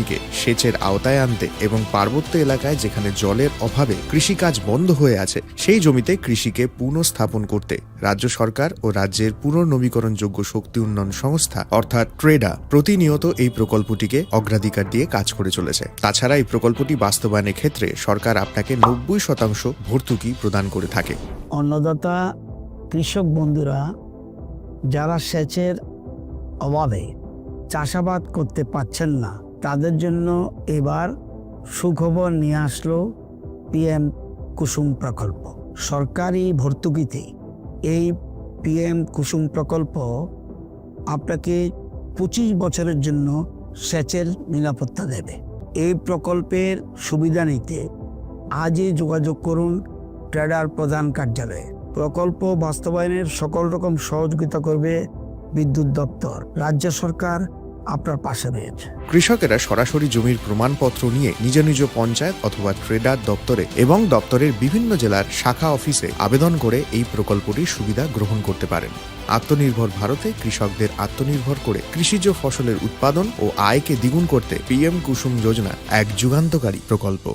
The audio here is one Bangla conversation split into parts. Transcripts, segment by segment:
প্রকল্পটিকে সেচের আওতায় আনতে এবং পার্বত্য এলাকায় যেখানে জলের অভাবে কৃষিকাজ বন্ধ হয়ে আছে সেই জমিতে কৃষিকে পুনঃস্থাপন করতে রাজ্য সরকার ও রাজ্যের পুনর্নবীকরণযোগ্য শক্তি উন্নয়ন সংস্থা অর্থাৎ ট্রেডা প্রতিনিয়ত এই প্রকল্পটিকে অগ্রাধিকার দিয়ে কাজ করে চলেছে। তাছাড়া এই প্রকল্পটি বাস্তবায়নের ক্ষেত্রে সরকার আপনাকে 90% ভর্তুকি প্রদান করে থাকে। অন্নদাতা কৃষক বন্ধুরা যারা সেচের অভাবে চাষাবাদ করতে পারছেন না, তাদের জন্য এবার সুখবর নিয়ে আসলো পিএম কুসুম প্রকল্প। সরকারি ভর্তুকিতে এই পিএম কুসুম প্রকল্প আপনাকে 25 বছরের জন্য সেচের নিরাপত্তা দেবে। এই প্রকল্পের সুবিধা নিতে আজই যোগাযোগ করুন ট্রেডার প্রধান কার্যালয়ে। প্রকল্প বাস্তবায়নের সকল রকম সহযোগিতা করবে বিদ্যুৎ দপ্তর। রাজ্য সরকার আপনার পাশে রয়েছে। কৃষকেরা সরাসরি জমির প্রমাণপত্র নিয়ে নিজ নিজ পঞ্চায়েত অথবা ট্রেডার দপ্তরে এবং দপ্তরের বিভিন্ন জেলার শাখা অফিসে আবেদন করে এই প্রকল্পটির সুবিধা গ্রহণ করতে পারেন। আত্মনির্ভর ভারতে কৃষকদের আত্মনির্ভর করে কৃষিজ ফসলের উৎপাদন ও আয়কে দ্বিগুণ করতে পিএম কুসুম যোজনা এক যুগান্তকারী প্রকল্প।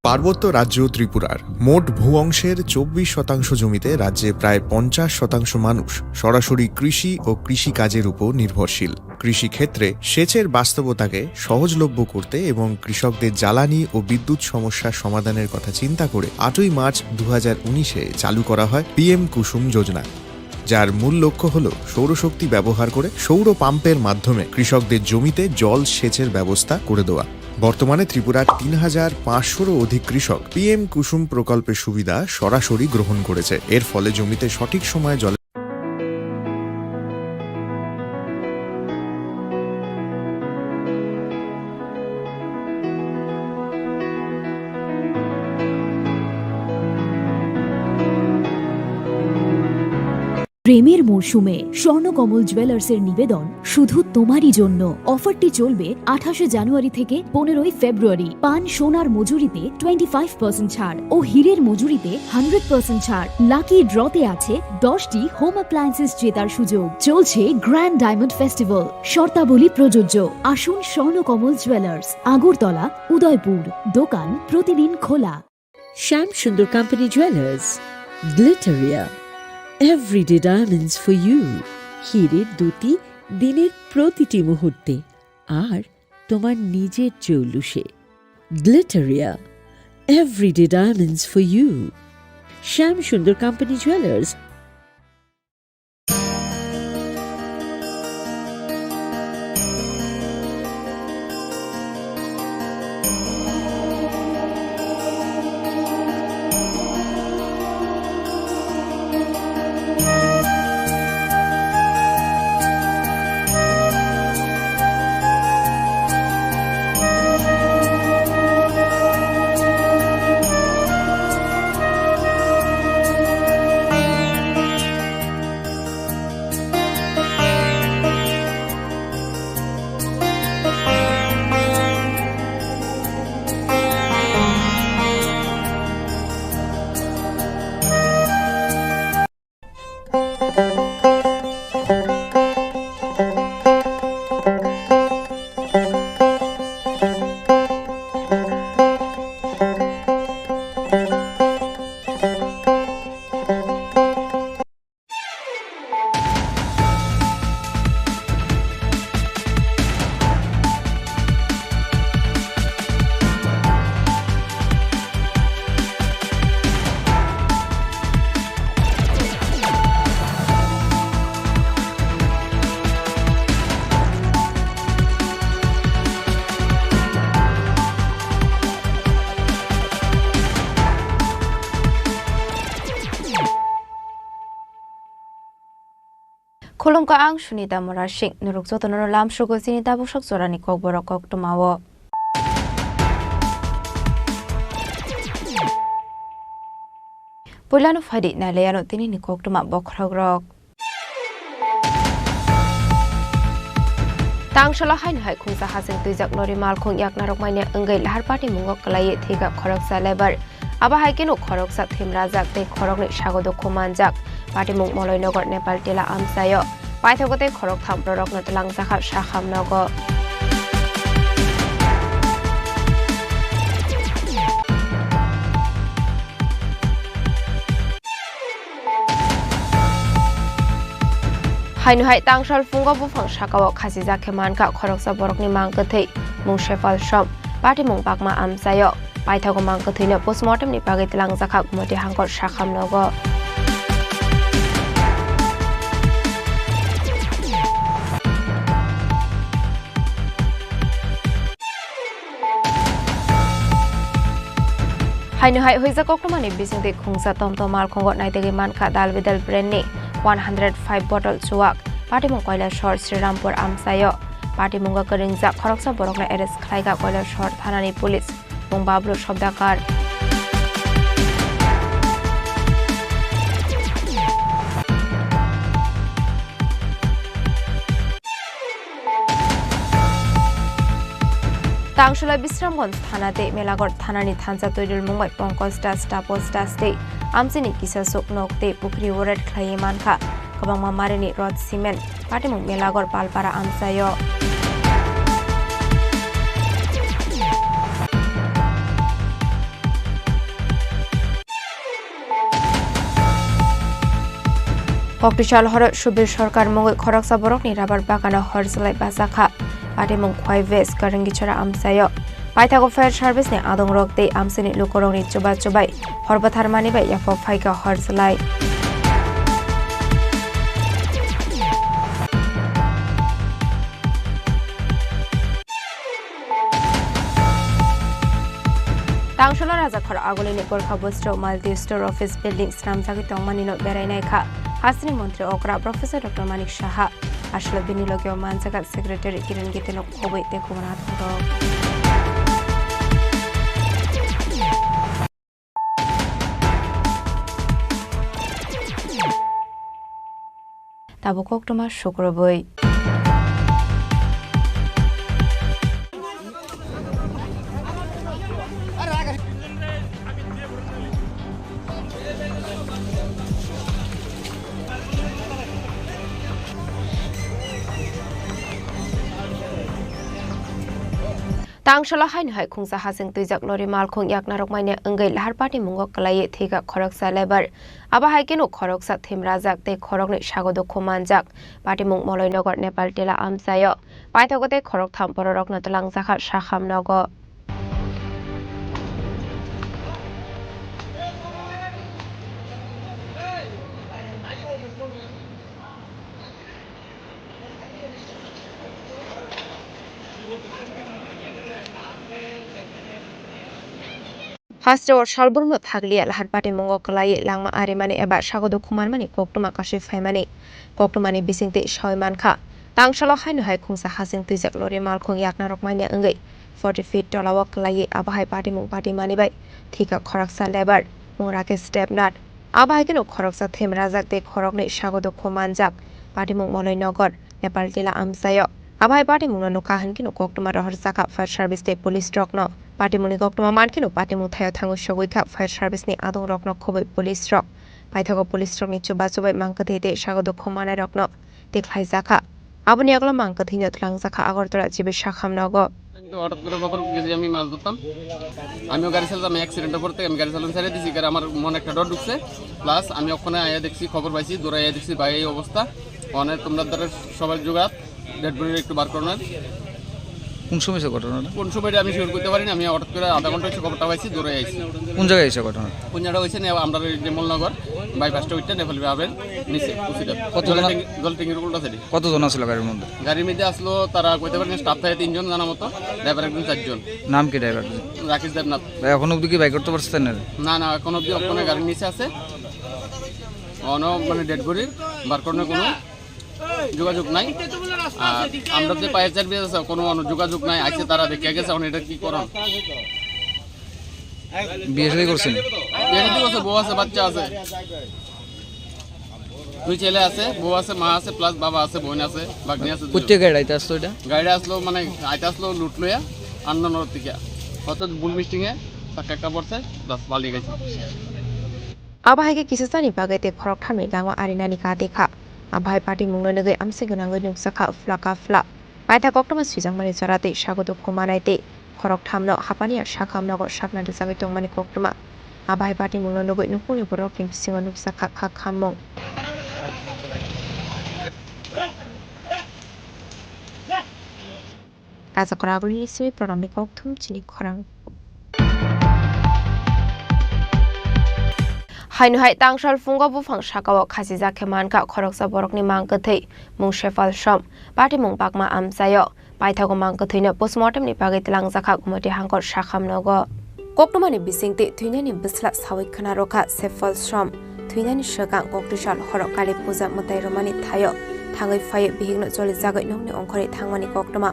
পার্বত্য রাজ্য ত্রিপুরার মোট ভূ অংশের 24% জমিতে রাজ্যে প্রায় 50% মানুষ সরাসরি কৃষি ও কৃষিকাজের উপর নির্ভরশীল। কৃষিক্ষেত্রে সেচের বাস্তবতাকে সহজলভ্য করতে এবং কৃষকদের জ্বালানি ও বিদ্যুৎ সমস্যার সমাধানের কথা চিন্তা করে 8ই মার্চ 2019-এ চালু করা হয় পিএম কুসুম যোজনা, যার মূল লক্ষ্য হল সৌরশক্তি ব্যবহার করে সৌর পাম্পের মাধ্যমে কৃষকদের জমিতে জল সেচের ব্যবস্থা করে দেওয়া। বর্তমানে ত্রিপুরার 3500-রও অধিক কৃষক পিএম কুসুম প্রকল্পের সুবিধা সরাসরি গ্রহণ করেছে। এর ফলে জমিতে সঠিক সময়ে জল প্রেমের মরশুমে স্বর্ণকমল জুয়েলার্সের নিবেদন শুধু তোমারই জন্য। অফারটি চলবে 28 জানুয়ারি থেকে 15 ফেব্রুয়ারি। পান সোনার মজুরিতে 25% ছাড় ও হীরের মজুরিতে 100% ছাড়। লাকি ড্রতে আছে 10টি হোম অ্যাপ্লায়েন্সেস জেতার সুযোগ। চলছে গ্র্যান্ড ডায়মন্ড ফেস্টিভ্যাল, শর্তাবলী প্রযোজ্য। আসুন স্বর্ণকমল জুয়েলার্স, আগরতলা, উদয়পুর। দোকান প্রতিদিন খোলা। Shyam Sundar company jewellers, Glitteria, everyday diamonds for you. হীরের দুটি দিনের প্রতিটি মুহূর্তে আর তোমার নিজের জৌলুসে। Glitteria, everyday diamonds for you. Shyam Sundar company jewellers. Khulumka ang Sunita Morashik, Nuruksoto Nolam Shugo Sinita Bushok Sorani Kogborok Tomawo. Pulano Fadi Naleano Tini Koktoma Bokrogrok. Tang Shalahain Hai Kunsa Hasan Tizak Lori Malkong Yak Narokmania Ungai Lahar Party Mungok Kalay Tiga Koroksa Lebar. Aba Haikino Koroksa Tim Razak Te Korok Shagodo Kumanjak. Party Mung Moloy Nogor Nepal Tila Amsayo. Paithagote Korok Tham Prorok Natalang Zakha Shaham Nogo. Hainu Hai Tang Shal Fungo Bufang Shakawa Khasiza Keman Ka Koroksa Borok ni Mangkatei Mung Shefal Shop. Party Mung Bakma Amsayo. Paithago Mangkatei na postmortem ni Pagay Tilang Zakha Gumati Hangkot Shaham Nogo. Hainu Hai Huiza Koktomani Bising de Kungsa Tom Tomal Kongot Naitegi Manka Dal Vidal Brenni 105 bottle Suwak. Party Mung Koila Short Sri Rampur Amsayo. Party Munga Karingza Koroksa Borokna Eres Klaiga Koila Short Thanani Police. Mung Bablu Shobdakar. Tangshula Bisramgons Thanate Melagor Thanani Thansa Toidul Mumbai Pongkosta Staposta State Amsini Kisa Soknok Te Pukri Woret Klayemanka Kabang Mamarini Rod Cement Patimung Melagor Palpara Amsayo. Hoktishal Horot Shubir Shorkar Mungoi Koroksa Borokni Rabar Bakana Horsalai Basaka Patimung Kwai West Karangichara Amsayo. Paithago Fair Service ni Adong Rok Te Amsini Lukorong ni Chuba Chubai Horbathar Mani Bai Yafo Faika Horsalai. Tangshula Razakhar Agolini Gorkha Bustro Multi Store Office Buildings Namzaki Tongmanino Berainaika Hasni Montri Okra Professor Dr. Manik Shaha Ashla Binilogyo Mansakat Secretary Kiran Gitino Kobe Te Kumanat. Tabo কোকটমা শুক্রবই Tangshalo hain hai khungsa hasing tuijak lori mal khung yak narok maine engai lahar party mungok kalai thega khorok sa lebar aba hai kenu khorok sa thim rajak te khorok ni sagodo khomanjak party mung moloi nogor Nepal tela amsayo paithogote khorok tham pororok na talang jakha sakham nogo Haste or shalburma phaglia lahar party mungok kalai langma are mane eba sagodo khuman mane koktuma kashi phaimani koktumani bisingte shoy mankha tangshalo hain hai khungsa hasing tuijak lori mal khung yak narok maine engai 40 feet tolawak kalai aba hai party mung party mani bai thika khoraksa lebar murake step nut aba hai kenu khoroksa them rajak te khorok ni sagodo khomanjak party mung moloi nogor Nepal tela amsayo aba hai party mung no kahan kenu koktuma rohor saka fire service te police truck no party muni koktuma mankenu party mung thayo thangu sogoi fire service ni adong rokno khoboi police truck paithago police truck ni chuba chubai mangkathe te sagodo khomana rokno deklai jaka aboni agla mangkathe ni tlang jaka agortala jibe sakham nogo হঠাৎ করে বাবার গেছি আমি মাছ ধরতাম আমিও গাড়ি চালাতাম অ্যাক্সিডেন্টের পর থেকে আমি গাড়ি চালানো ছেড়ে দিয়েছি কারণ আমার মনে একটা ডর ঢুকছে প্লাস আমি ওখানে আয়া দেখছি খবর পাইছি দৌড়ে আয়া দেখছি ভাই এই অবস্থা অনেক তোমরা দ্বারা সবাই জোগাড় ডেড বডির একটু বার করানোর কোন সময় ঘটনাটা কোন সময়টা আমি শিওর করতে পারিনি আমি হঠাৎ করে আধা ঘন্টা হচ্ছে খবরটা পাইছি দৌড়ে আইছি কোন জায়গায় এসে ঘটনা কোন জায়গা হয়েছে আমরা জেমলনগর বাইপাসটা ওইটা নেপালি ভাবেন নিচে উচিত জলটিঙ্গির উল্টা সাইডে কতজন আসলো গাড়ির মধ্যে গাড়ির মধ্যে আসলো তারা কইতে পারেন স্টাফ থাকে 3 জন জানা মতো ড্রাইভার একজন 4 জন নাম কি ড্রাইভার রাকেশ দেবনাথ এখন অব্দি কি বাইক করতে পারছেন না না এখন অব্দি ওখানে গাড়ির নিচে আছে অন মানে ডেড বডির বার করানোর কোনো যোগাযোগ নাই আর আমরা যে পায়ের চার বিয়ে আছে কোনো যোগাযোগ নাই আছে তারা দেখে গেছে এখন এটা কি করন বিয়ে শাদী করছেন বিয়ে শাদী করছে বউ আছে বাচ্চা আছে 2 ছেলে আছে বউ আছে মা আছে প্লাস বাবা আছে বোন আছে ভাগ্নি আছে কোথা গাড়ি আইতে আসতো এটা গাড়ি আসলো মানে আইতে আসলো লুট লইয়া আন্দানোর থেকে হঠাৎ বুল মিস্টিংয়ে চাকা একটা পড়ছে বাস পালিয়ে গেছে aba hai kisi sani bagate khorok thamni langwa arinani ka dekha aba hai party mung nogai amse gonang goi nuksaka flaka fla paitha koktoma swijang mani charate sagodo khomanaite khorok thamno hapani ar sakham nogo sakna de jagai tongmani koktoma aba hai party mung nogai nukuni borok kim singo nuksaka kha khamong Asa koraguri sui pronami koktum chini khorang Hainu hai tangshal fungo bufang shakawa khasi jakhe manka khoroksa borokni mangkathei mung shefal shom party mung bakma amsayo paithago mangkathei na postmortem ni pagai tlang jakha gumati hangkor sakham nogo koktomani bisingte thuinani bisla sawai khana rokha shefal shom thuinani shagang koktisal horok kali puja mutai romani thayo thangai phai bihigno choli jagai nongni ongkhori thangmani koktoma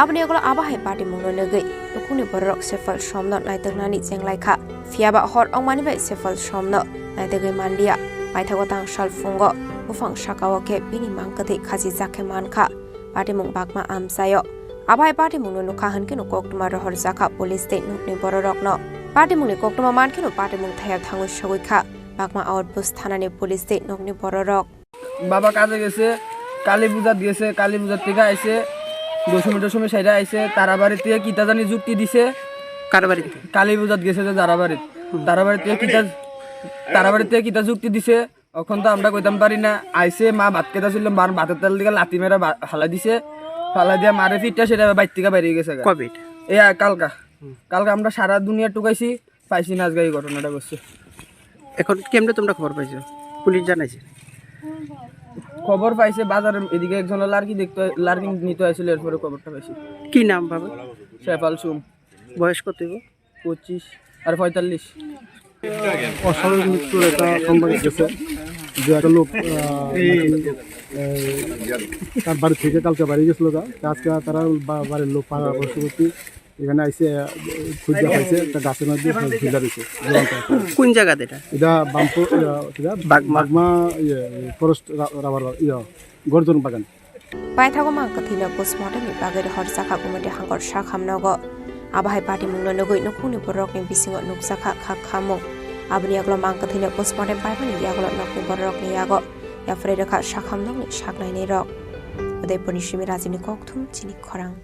Abni aglo aba hai party mung nogai nukuni borok shefal shom no naitanani jenglai kha fiaba hor ongmani bai shefal shom no Naidagay mandia, paithago tang shal fungo, ufang shakawa ke bini mangkati khaji jakhe mankha, party mung bakma amsayo. Abai party mung no kahan ke no koktuma rohor jakha police te nukni bororok no. Party mung ni koktuma manke no party mung thaya thangu shogoi kha, bakma outpost thanani police te nukni bororok. বাবা কাজে গেছে কালী পূজা দিয়েছে কালী পূজার থেকে আইছে 200 মিটার সময় সাইডে আইছে তারা বাড়িতে কিতা জানি যুক্তি দিছে কার বাড়িতে কালী পূজা গেছে যে যারা বাড়িতে তারা বাড়িতে কিতা যুক্তি দিছে এখন তো আমরা কইতাম পারি না আইছে মা ভাত খেতে ছিল মার ভাতের তেল দিকে লাতি মেরা ফালা দিছে ফালা দিয়া মারে ফিটটা সেটা বাইর থেকে বাইরে গেছে কবে এই কালকা আমরা সারা দুনিয়া টুকাইছি পাইছি না আজকে এই ঘটনাটা করছে এখন কেমনে তোমরা খবর পাইছো পুলিশ জানাইছে খবর পাইছে বাজারের এদিকে একজন লার্কি নিতে আসছিল এরপরে খবরটা পাইছি কি নাম বাবা শেফাল সুম বয়স কত 25 আর 45 অস্বাভাবিক মৃত্যুর একটা সংবাদ গেছে যে একটা লোক তার বাড়ি থেকে কালকে বাড়ি গেছিল আজকে তারা বাড়ির লোক পাড়া বসবর্তী এখানে আইসে খুঁজে পাইছে একটা গাছের মধ্যে ঝুলা দিছে কোন জায়গাতে এটা? এটা বামপুর বাগমা ফরেস্ট রাবার গর্জন বাগান। পাইথাগো মান কাথিনা post-mortem ni bagari hor sakha kumade hangor shakhamnogo abahai party mungno nogoi nokuni borokni bisingo nuksakha khakhamung abni aglo man kathina postmortem paimani yaglo nokni borokni yago yafre rekha shakhamnokni shaknaini rok udaipurni shimi rajini kokthum chini khorang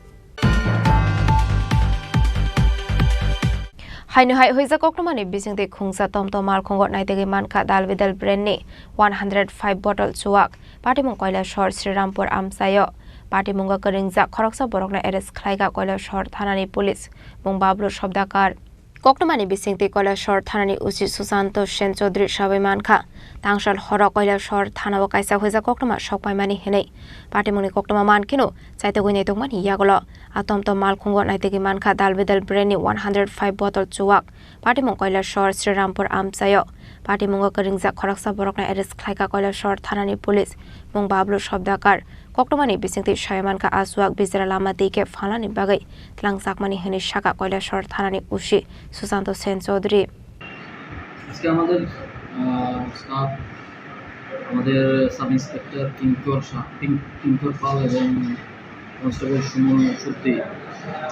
hainu hai hoiza koktomani bisingte khungsa tomtom mal khongot naitege mankha dalbedal brand ni 105 bottle chuak patimung koila shor srirampur amsayo patimung ga karingja khoroksa borokna arrest khlaiga koila shor thanani police mung bablu shobdakar koktomani bisingte koila shor thanani uchi susanto sen chaudhary sabai mankha tangshal hora koila shor thanao kaisa hoiza koktoma sokpaimani henei patimungni koktoma mankino chaite goine tongmani yagolo atomtom mal khongot naitege mankha dalbedal brand ni 105 bottle chuak patimung koila shor srirampur amsayo patimung ga karingja khoroksa borokna arrest khlaiga koila shor thanani police mung bablu shobdakar koktomani bisingte shaymanka aswak bizra lama teke phalani bagai tlangjakmani hene shaka koila shor thanani ushi susanto sen chaudhary আজকে আমাদের স্টাফ আমাদের সাব ইন্সপেক্টর কিঙ্কর পাল এবং কনস্টেবল সুমন সত্যি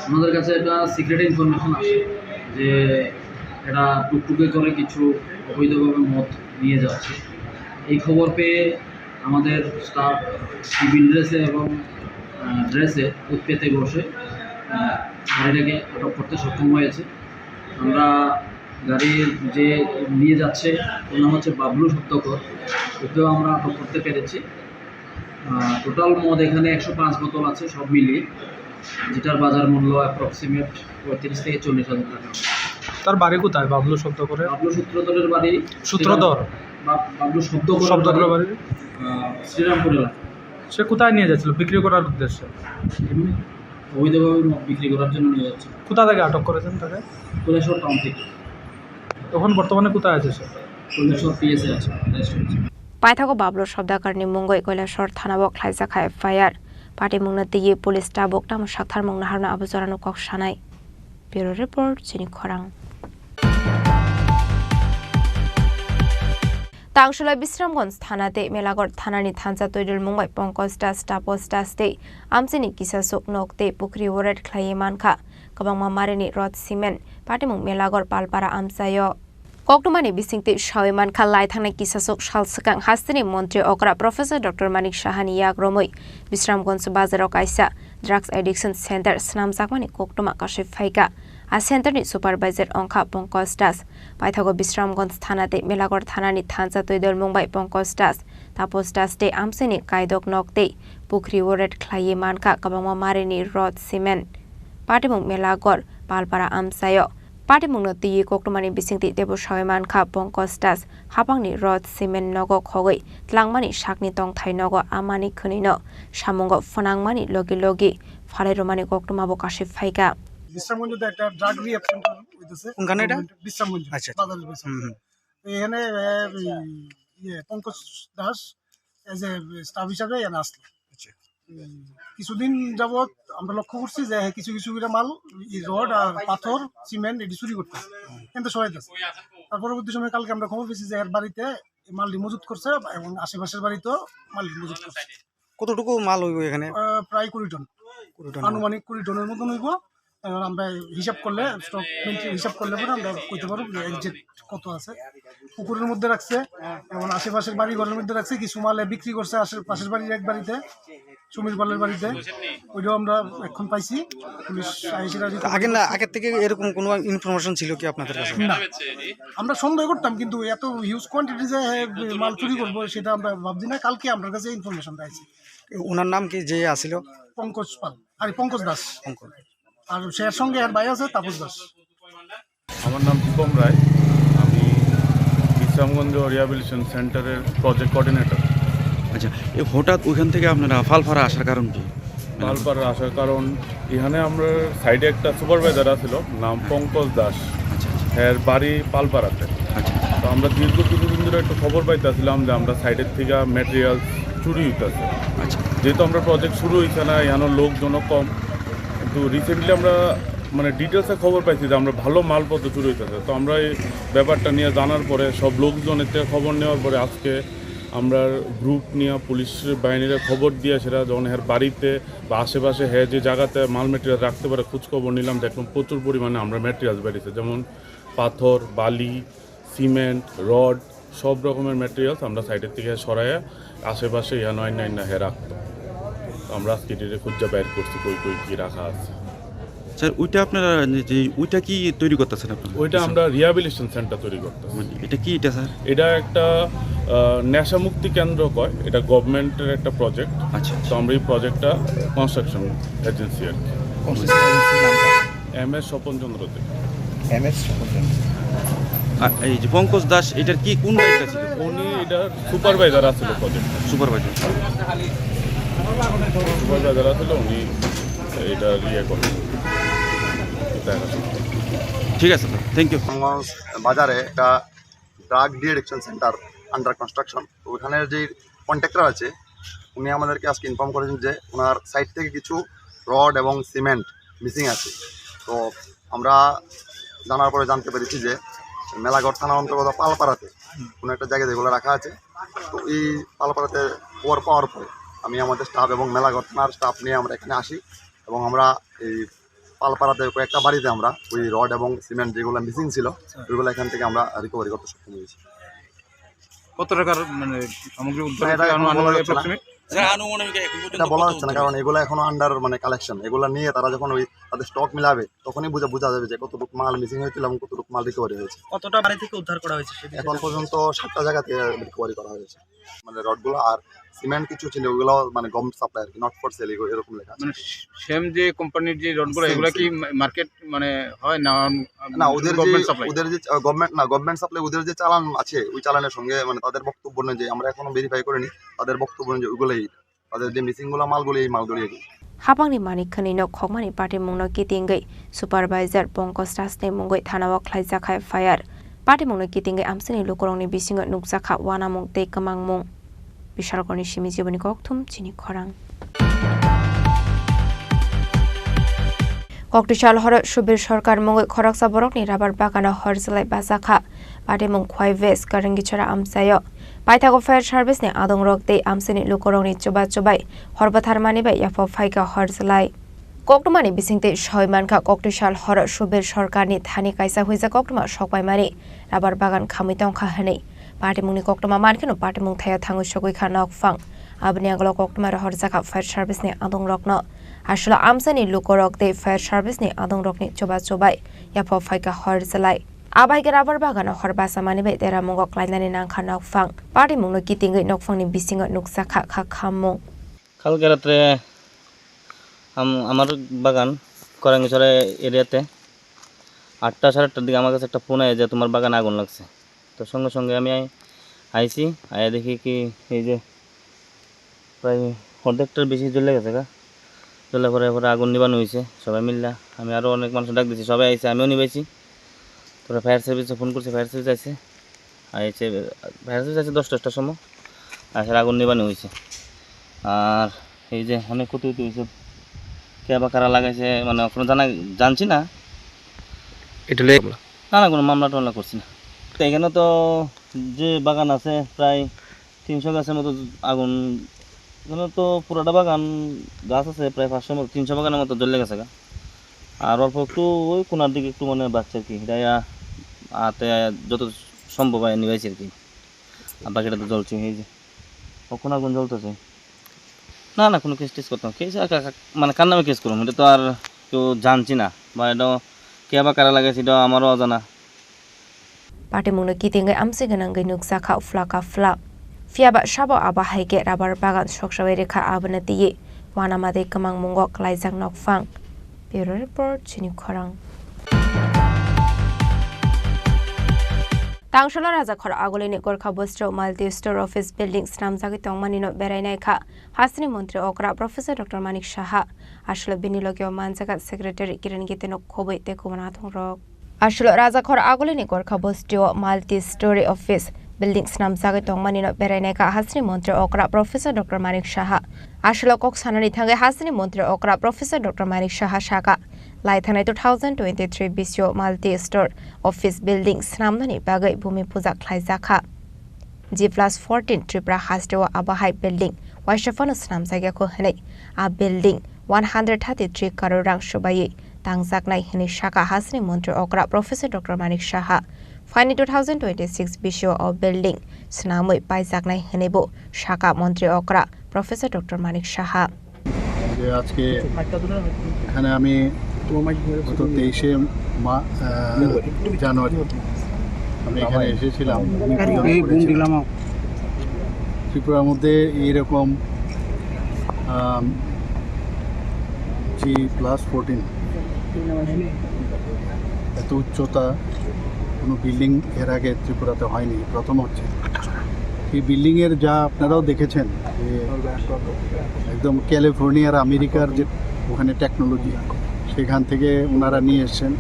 আমাদের কাছে একটা সিক্রেট ইনফরমেশন আসে যে এটা টুকটুকে করে কিছু অবৈধভাবে মদ নিয়ে যাচ্ছে। এই খবর পেয়ে আমাদের স্টাফ সিভিল ড্রেসে এবং ড্রেসে উৎপেতে বসে গাড়িটাকে আটক করতে সক্ষম হয়েছে। আমরা গাড়ির যে নিয়ে যাচ্ছে ওর নাম হচ্ছে বাবলু সত্যকর, ওকেও আমরা আটক করতে পেরেছি। টোটাল মদ এখানে 105 বোতল আছে সব মিলিয়ে, যেটার বাজার মূল্য অ্যাপ্রক্সিমেট 35 থেকে 40,000 টাকা। তার বাড়ি কোথায় বাবলু সূত্রধর? বাবলু সূত্রধরের বাড়ি বাবলু শব্দকরের বাড়ি শ্রীরামপুর এলাকা। সে কোথায় নিয়ে যাচ্ছিল বিক্রি করার উদ্দেশ্যে? অবৈধভাবে মদ বিক্রি করার জন্য নিয়ে যাচ্ছে। কোথা থেকে আটক করেছেন তাকে? কৈলাসহর টাউন থেকে। তখন বর্তমানে কোথায় আছে সে? কৈলাসহর পিএসএ আছে। paithago bablu shobdakarni mungoi koilashor thanabo khlaijaka FIR patimungna tiye police tabok tamo sakthar mungna harna abujorano kok sanai bureau report chini khorang Tangshula Bisramganj thanate Melagor thanani thansa toidul mungbai Pankaj Das Tapos Das te amchini kisasok nokte pukri worat khlai mankha kabangma mareni rod cement patimung Melagor palpara amsayo koktomani bisingte shaweman khalai thangnai kisasok salsakang hastini montri okra Professor Dr. Manik Shahani yagromoi Bisramganj bazarok aisa drugs addiction center snamjakmani koktoma kashif phaika a center ni supervisor ongkha Pankaj Das paithago Bisramganj thanate Melagor thanani thansa toidol mungbai Pankaj Das Tapos Das te amsini kaidok nokte pukri worat khlai mankha kabangma mareni rod cement patimung Melagor palpara amsayo patimungno tiye koktomani bisingti debo shaweman kha Pankaj Das hapangni rod cement nogo khogoi tlangmani shakni tongthai nogo amani khunino samungo phonangmani logi logi phalai koktoma bo kashif phaika বিশ্রামগঞ্জে একটা ড্রাগ রিহ্যাব সেন্টার হইতেছে। কোনখানে এটা? বিশ্রামগঞ্জ। আচ্ছা। বাজারের বিশ্রামগঞ্জ। এখানে Pankaj Das as a staff হিসাবে এখানে আসলো। আচ্ছা। কিছুদিন যাবত আমরা লক্ষ্য করছি যে কিছু কিছু মাল রড আর পাথর সিমেন্ট এটি চুরি করতেছে, কিন্তু সহায়তা। তার পরবর্তী সময় কালকে আমরা খবর পেয়েছি যে এর বাড়িতে মালটি মজুত করছে এবং আশেপাশের বাড়িতেও মালটি মজুত করছে। কতটুকু মাল হইব এখানে? প্রায় 20 টন, আনুমানিক 20 টনের মতন হইব। আমরা হিসাব করলে স্টক হিসাব করলে পরে আমরা কইতে পারবো যে এক্সাক্ট কত আছে। পুকুরের মধ্যে রাখছে এবং আশেপাশের বাড়ি ঘরের মধ্যে রাখছে। কিছু মালে বিক্রি করছে পাশের বাড়ির এক বাড়িতে, সুমির পালের বাড়িতে, ওইটাও আমরা এখন পাইছি। পুলিশ আগের থেকে এরকম কোনো ইনফরমেশন ছিল কি আপনাদের কাছে? না, আমরা সন্দেহ করতাম, কিন্তু এত হিউজ কোয়ান্টিটি যে মাল চুরি করবো সেটা আমরা ভাবছি না। কালকে আমার কাছে ইনফরমেশন পাইছি। ওনার নাম কি যে আসিল? পঙ্কজ পাল আর পঙ্কজ দাস। আর সের সঙ্গে আর ভাই আছে তাপস দাস। আমার নাম দীপম রায়, আমি বিশ্রামগঞ্জ রিহ্যাবিলিটেশন সেন্টারের প্রজেক্ট কোঅর্ডিনেটর। আচ্ছা, এই হঠাৎ ওইখান থেকে আপনারা ফালপাড়া আসার কারণ কি? ফালপাড়া আসার কারণ এখানে আমরা সাইডে একটা সুপারভাইজার আছিল নাম পঙ্কজ দাস, এর বাড়ি পালপাড়াতে। তো আমরা দীর্ঘ কিছুদিন ধরে একটু খবর পাইতেছিলাম যে আমরা সাইডের থেকে ম্যাটেরিয়াল চুরি হইতেছে। যেহেতু আমরা প্রজেক্ট শুরু হয়েছে না, এখানে লোকজনও কম, কিন্তু রিসেন্টলি আমরা মানে ডিটেলসে খবর পাইছি যে আমরা ভালো মালপত্র চুরি হইতেছে। তো আমরা এই ব্যাপারটা নিয়ে জানার পরে সব লোকজনের থেকে খবর নেওয়ার পরে আজকে আমরা গ্রুপ নিয়ে পুলিশ বাহিনীরা খবর দিয়ে সেটা যখন এর বাড়িতে বা আশেপাশে যে জায়গাতে মাল মেটেরিয়াল রাখতে পারে খোঁজখবর নিলাম, দেখলাম প্রচুর পরিমাণে আমরা মেটেরিয়ালস বেরিয়েছে, যেমন পাথর, বালি, সিমেন্ট, রড, সব রকমের মেটেরিয়ালস আমরা সাইডের থেকে সরাইয়া আশেপাশে অন্যান্য রাখতো। আমরা আজকে এটা খুঁজে বাইর করছি কই কই কী রাখা আছে। স্যার ওইটা আপনারা যে ওইটা কি তৈরি করতেছেন আপনারা? ওইটা আমরা রিহ্যাবিলিটেশন সেন্টার তৈরি করতেছি। এটা কি এটা স্যার? এটা একটা নেশা মুক্তি কেন্দ্র কয়, এটা গভর্নমেন্টের একটা প্রজেক্ট। আচ্ছা, তো আমরা এই প্রজেক্টটা কনস্ট্রাকশন এজেন্সি আর কি, MS স্বপন চন্দ্র দে। এই যে পঙ্কজ দাস এটার কি কোন দায়িত্ব ছিল? উনি এটার সুপারভাইজার আছিল প্রজেক্ট। সুপারভাইজার আছিল, উনি এটা করেন। ঠিক আছে স্যার, থ্যাংক ইউ। বাজারে একটা drug deaddiction centre under construction. তো ওখানের যে কন্ট্রাক্টর আছে উনি আমাদেরকে আজকে ইনফর্ম করেছেন যে ওনার সাইড থেকে কিছু রড এবং সিমেন্ট মিসিং আছে। তো আমরা জানার পরে জানতে পেরেছি যে মেলাগড় থানার অন্তর্গত পালপাড়াতে কোনো একটা জায়গায় যেগুলো রাখা আছে। তো এই পালপাড়াতে খবর পাওয়ার পরে আমি আমাদের স্টাফ এবং মেলাগড় থানার স্টাফ নিয়ে আমরা এখানে আসি এবং আমরা এই পালপাড়াতে কয়েকটা বাড়িতে আমরা ওই রড এবং সিমেন্ট যেগুলো মিসিং ছিল ওইগুলো এখান থেকে আমরা রিকভারি করতে সক্ষম হয়েছি। কত টাকার মানে সামগ্রী এটা বলা যাচ্ছে না, কারণ এগুলো এখনো আন্ডার মানে কালেকশন। এগুলো নিয়ে তারা যখন ওই তাদের স্টক মিলাবে তখনই বোঝা যাবে যে কতটুকু মাল মিসিং হয়েছিল এবং কতটুকু মাল রিকভারি হয়েছে। কতটা বাড়ি থেকে উদ্ধার করা হয়েছে? এখন পর্যন্ত 7টা জায়গা থেকে রিকভারি করা হয়েছে। মানে রডগুলো আর সিমেন্ট কিছু ছিল ওগুলো মানে গভর্নমেন্ট সাপ্লাই আর কি, নট ফর সেল এরকম লেখা আছে। মানে সেম যে কোম্পানির যে রডগুলো এগুলো কি মার্কেট মানে হয় না? না, ওদের যে গভর্নমেন্ট সাপ্লাই ওদের যে চালান আছে ওই চালানের সঙ্গে মানে তাদের বক্তব্য নেই যে আমরা এখনো ভেরিফাই করিনি। তাদের বক্তব্য নেই যে ওইগুলোই তাদের যে মিসিংগুলো মালগুলি এই মালগুলি এগুলো। হাপাংনি মানিকখানি nok khokmani party mungno kitingai supervisor Pongkos Dasne mungoi thanawak khlaijakhai fire party mungno kitingai amsini lokorongni bisingo nukjakha wanamung tei kamangmung bishalkorni simi jiboni kokthum chini khorang Koktisal hor subir sarkar mungoi khoraksa borokni rabar bagana horjalai bajakha party mung khwai west karangichara amsayo Paithago Fire Service ni adong rok tei amsini lokorongni chobai horbathar manibai yapo phaika horjalai Koktumani bisingte soimanka Koktisal hor subir sarkarni thani kaisa huija koktuma sokpaimani rabar bagan khamitong khahani party mungni koktuma mankeno party mung thaya thangu sogoi khanok phang abni aglo koktuma horjaka Fire Service ni adong rokno asla amsini lokorok tei Fire Service ni adong rokni chobai yapo phaika horjalai Abai ke rabar bagana horbasa manibai tera mungok lainani nangkha nokphang party mungno kitingai nokphangni bisingo nuksakha khamung কালকে রাত্রে আমার বাগান করাঙ্গিছড়া এরিয়াতে 8টা 8:30টার দিকে আমার কাছে একটা ফোন আয় যে তোমার বাগানে আগুন লাগছে। তো সঙ্গে সঙ্গে আমি আইছি আয়া দেখি কি এই যে প্রায় অর্ধেকটার বেশি জ্বলে গেছে জ্বলে পরে আগুন নিবানো হয়েছে সবাই মিললা। আমি আরও অনেক মানুষ ডাক দিয়েছি, সবাই আইছে, আমিও নিবাইছি। তোরা ফায়ার সার্ভিসে ফোন করছে, ফায়ার সার্ভিস আছে ফায়ার সার্ভিস আছে 10টার সময় আসলে আগুন নিবানো হয়েছে। আর এই যে অনেক ক্ষতি হয়েছে, কে বা কারা লাগাইছে মানে কোনো জানছি না, এটা না কোনো মামলা টামলা করছি না। তো এখানে তো যে বাগান আছে প্রায় 300 গাছের মতো আগুন, এখানে তো পুরোটা বাগান গাছ আছে প্রায় 500 মতো 300 বাগানের মতো জ্বলে গেছে আর অল্প একটু ওই কোনার দিকে একটু মানে বাচ্চা আর কি হাতে যত সম্ভব হয় নিবাইছি আর কি। আর বাকিটা তো জ্বলছে, এই যে কখন আগুন জ্বলতেছে। না কোনো কেস টেস করতাম, কেস মানে কার নামে কেস করুন, এটা তো আর কেউ জানছি না বা এটা কে বা কারা লাগাইছে এটা আমারও অজানা। Party mungno kitingai amsi ganangai nuksakha flaka flak fiaba shabo aba haike rabar bagan soksabai rekha abana tiye wanamade kamang mungok laijak nokphang Bureau Report chini khorang Tangsholo Rajakhor agolini Gorkha Bostro Multi Store Office Buildings namjagi tongmani no berainai kha Hasini Montri Okra Professor Dr. Manik Shaha ashlo binilogyo manjaga Secretary Kiran Gitenok khoboi te kumana thongrok Ashlo Rajakhor agolini Gorkha Bostro Multi Store Office Buildings namjagi tongmani no berainai kha Hasini Montri Okra Professor Dr. Manik Shaha ashlo kok sanani thangai Hasini Montri Okra Professor Dr. Manik Shaha shaka लाइथानाय 2023 बिसियो माल्टी स्टोर ऑफिस बिल्डिंग स्नामनानि बागै भूमि पूजा खालायजाखा G+14 त्रिपुरा हास्टेव आबाहाय बिल्डिंग वाइशफानो स्नाम जायगाखौ होनाय आ बिल्डिंग 133 करोड़ रां सुबायै तांजाकनाय हिनि शाखा हासनि मंत्री अग्रा प्रोफेसर डॉक्टर मानिक शाहा फाइनि 2026 बिसियो अ बिल्डिंग स्नामै पाइजाकनाय हिनिबो शाखा मंत्री अग्रा प्रोफेसर डॉक्टर मानिक शाहा আজকে এখানে আমি গত 23শে জানুয়ারি আমি এখানে এসেছিলাম ত্রিপুরার মধ্যে এইরকম G+14 এত উচ্চতা কোনো বিল্ডিং এর আগে ত্রিপুরাতে হয়নি, প্রথম হচ্ছে। এই বিল্ডিংয়ের যা আপনারাও দেখেছেন যে একদম ক্যালিফোর্নিয়ার আমেরিকার যে ওখানে টেকনোলজি সেখান থেকে ওনারা নিয়ে এসছেন।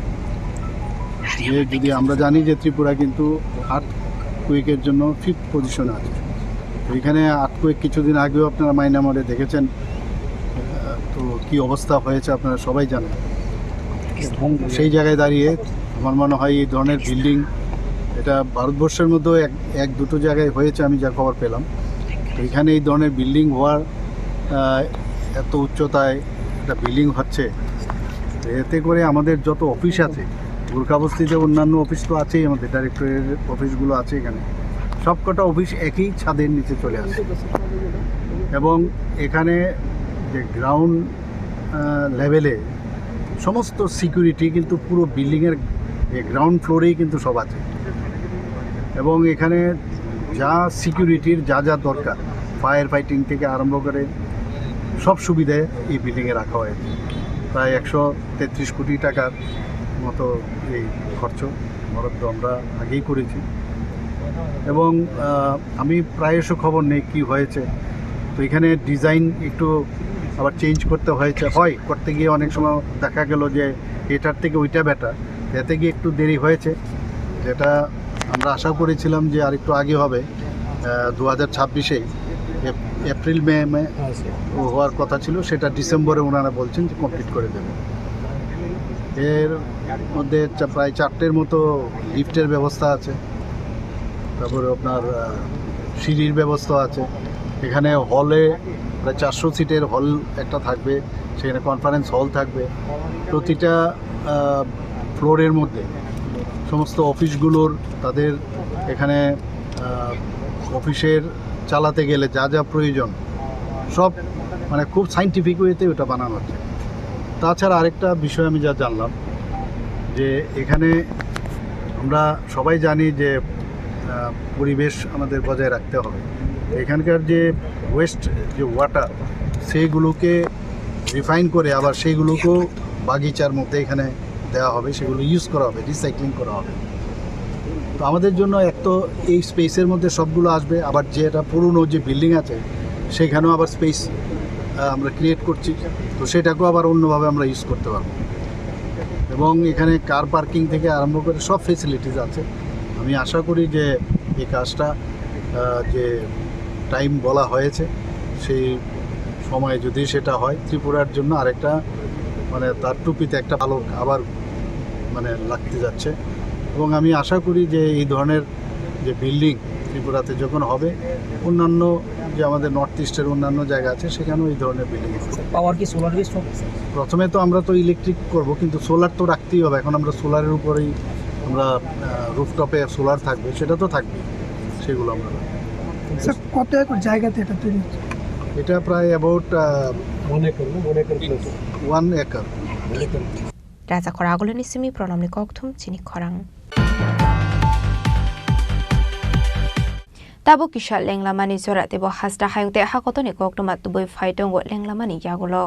যে যদি আমরা জানি যে ত্রিপুরা কিন্তু আর্থকুয়েকের জন্য 5th পজিশনে আছে, তো এখানে আর্থকুয়েক কিছুদিন আগেও আপনারা মায়ানমারে দেখেছেন, তো কি অবস্থা হয়েছে আপনারা সবাই জানেন। সেই জায়গায় দাঁড়িয়ে আমার মনে হয় এই ধরনের বিল্ডিং এটা ভারতবর্ষের মধ্যেও এক দুটো জায়গায় হয়েছে আমি যা খবর পেলাম। তো এখানে এই ধরনের বিল্ডিং হওয়ার এত উচ্চতায় একটা বিল্ডিং হচ্ছে, এতে করে আমাদের যত অফিস আছে গোর্খাবস্তিতে অন্যান্য অফিস তো আছেই, আমাদের ডাইরেক্টরের অফিসগুলো আছে, এখানে সবকটা অফিস একই ছাদের নিচে চলে আসে। এবং এখানে যে গ্রাউন্ড লেভেলে সমস্ত সিকিউরিটি কিন্তু পুরো বিল্ডিংয়ের গ্রাউন্ড ফ্লোরেই কিন্তু সব আছে। এবং এখানে যা সিকিউরিটির যা যা দরকার, ফায়ার ফাইটিং থেকে আরম্ভ করে সব সুবিধে এই বিল্ডিংয়ে রাখা হয়েছে। প্রায় 133 কোটি টাকার মতো এই খরচ বরাদ্দ আমরা আগেই করেছি। এবং আমি প্রায়শ খবর নেই কি হয়েছে, তো এখানে ডিজাইন একটু আবার চেঞ্জ করতে হয়েছে, করতে গিয়ে অনেক সময় দেখা গেল যে এটার থেকে ওইটা বেটার, এতে গিয়ে একটু দেরি হয়েছে। যেটা আমরা আশা করেছিলাম যে আরেকটু আগে হবে, 2026-এ এপ্রিল মে হওয়ার কথা ছিল, সেটা ডিসেম্বরে ওনারা বলছেন যে কমপ্লিট করে দেবে। এর মধ্যে প্রায় 4টের মতো লিফটের ব্যবস্থা আছে, তারপরে আপনার সিঁড়ির ব্যবস্থা আছে। এখানে হলে প্রায় 400 সিটের হল একটা থাকবে, সেখানে কনফারেন্স হল থাকবে। প্রতিটা ফ্লোরের মধ্যে সমস্ত অফিসগুলোর তাদের এখানে অফিসের চালাতে গেলে যা যা প্রয়োজন সব মানে খুব সাইন্টিফিক ওয়েতে ওটা বানানো হচ্ছে। তাছাড়া আরেকটা বিষয় আমি যা জানলাম যে এখানে আমরা সবাই জানি যে পরিবেশ আমাদের বজায় রাখতে হবে। এখানকার যে ওয়েস্ট যে ওয়াটার সেইগুলোকে রিফাইন করে আবার সেইগুলোকেও বাগিচার মধ্যে এখানে দেওয়া হবে, সেগুলো ইউজ করা হবে, রিসাইক্লিং করা হবে। তো আমাদের জন্য এক তো এই স্পেসের মধ্যে সবগুলো আসবে, আবার যেটা পুরনো যে বিল্ডিং আছে সেখানেও আবার স্পেস আমরা ক্রিয়েট করছি, তো সেটাকেও আবার অন্যভাবে আমরা ইউজ করতে পারবো। এবং এখানে কার পার্কিং থেকে আরম্ভ করে সব ফেসিলিটিস আছে। আমি আশা করি যে এই কাজটা যে টাইম বলা হয়েছে সেই সময়ে যদি সেটা হয়, ত্রিপুরার জন্য আরেকটা মানে তার টুপিতে একটা আলো আবার মানে লাগতে যাচ্ছে। এবং আমি আশা করি যে এই ধরনের যে বিল্ডিং ত্রিপুরাতে যখন হবে, অন্যান্য যে আমাদের নর্থ ইস্টের অন্যান্য জায়গা আছে সেখানেও এই ধরনের বিল্ডিং আছে। পাওয়ার কি সোলার বেস? প্রথমে তো আমরা তো ইলেকট্রিক করব, কিন্তু সোলার তো রাখতেই হবে। এখন আমরা সোলারের উপরেই আমরা রুফটপে সোলার থাকবে, সেটা তো থাকবে, সেগুলো আমরা কত একর জায়গাতে এটা তৈরি হচ্ছে? এটা প্রায় অ্যাবাউট 1 একর। রাজা খরাগুলনি সিমি প্রণামনি ককথুম চিনি খরাং তাবো কিশাল লেংলামানি জরা দেব হাসদা হায়ংতে হাকতনি ককটমা তুবই ফাইটং লেংলামানি ইয়াগুলো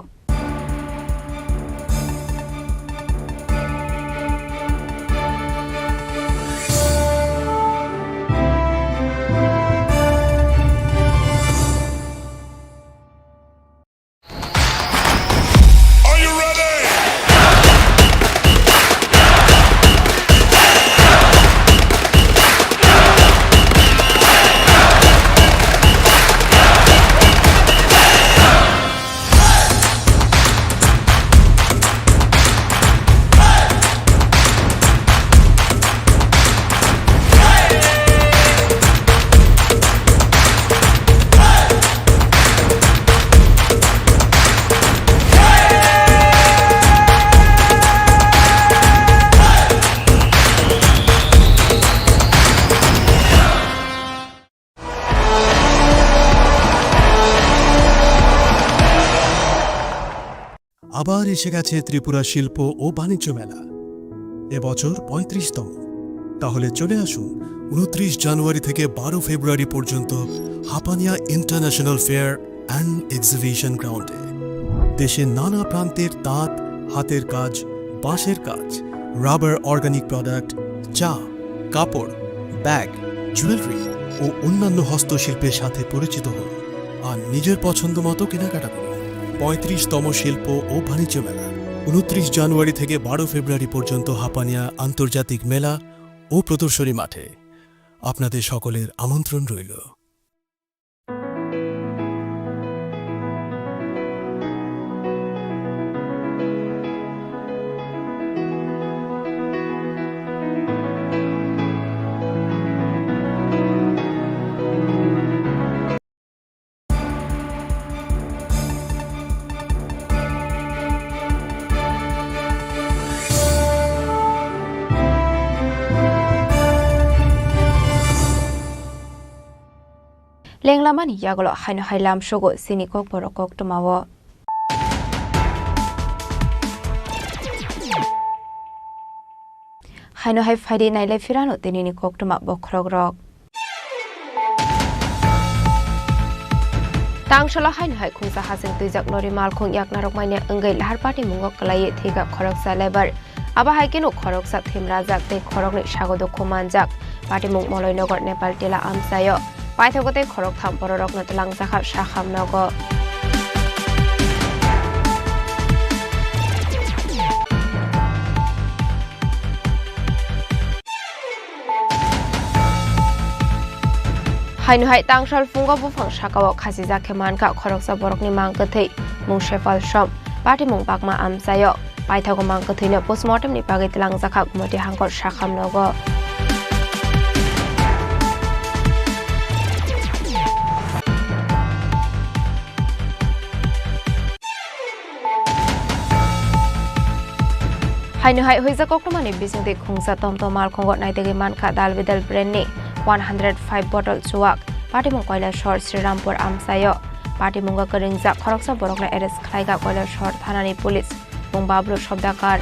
আবার এসে গেছে ত্রিপুরা শিল্প ও বাণিজ্য মেলা, এবছর 35তম। তাহলে চলে আসুন 29 জানুয়ারি থেকে 12 ফেব্রুয়ারি পর্যন্ত Hapania international fair and exhibition গ্রাউন্ডে। দেশের নানা প্রান্তের তাঁত, হাতের কাজ, বাঁশের কাজ, রাবার অর্গানিক প্রোডাক্ট, চা, কাপড়, ব্যাগ, জুয়েলারি ও অন্যান্য হস্তশিল্পের সাথে পরিচিত হন আর নিজের পছন্দ মতো কেনাকাটা করুন। 35তম শিল্প ও বাণিজ্য মেলা 29 জানুয়ারি থেকে 12 ফেব্রুয়ারি পর্যন্ত হাপানিয়া আন্তর্জাতিক মেলা ও প্রদর্শনী মাঠে। আপনাদের সকলের আমন্ত্রণ রইল। লেংলামানি ইয়াগলো হাইনো হাইলাম সগো সিনিকক বরকক টমাও হাইনো হাই ফাইডে নাইলে ফিরানো তিনিনি কোকটমা বখরক রক তাংশলা হাইনো হাই খুংসা হাসিং তুইজাক লরি মালখং ইয়াকনারক মাইনে अंगै लाहार पार्टी मुंगक कलाये थेगा खरक सालेबार आबा हाइकेनो खरक सा थेमराजाक ते खरकनि सागदो खमानजाक पार्टी मुंग मलयनगर नेपाल टेला आमसायो पाइथगते खरक थाम पररकनो तलांगजाखा साखामनग हाइनो हाइ तांगसाल फुंगा बुफां साकाव खासि जाखे मानका खरकसा बरकनि मांगथै मुं शेफाल सम पार्टी मुं बागमा आमसायो पाइथागो मांगथैनो पोस्टमर्टमनि बागै तलांगजाखा गुमति हांकर साखामनग हाइनो हाइ होइजा कक्टमानि बिसिंते खुंसा तमतम मालखंग नाइतेगे मानखा दालबेदाल ब्रेन्डनि 105 बटल चुवाक पार्टी मुं कैलाशहर श्रीरामपुर आमसायो पार्टी मुंगा करिंगजा खरकसा बरकना एरेस्ट खालायगा कैलाशहर थानानि पुलिस मुं बाबलु शब्दाकार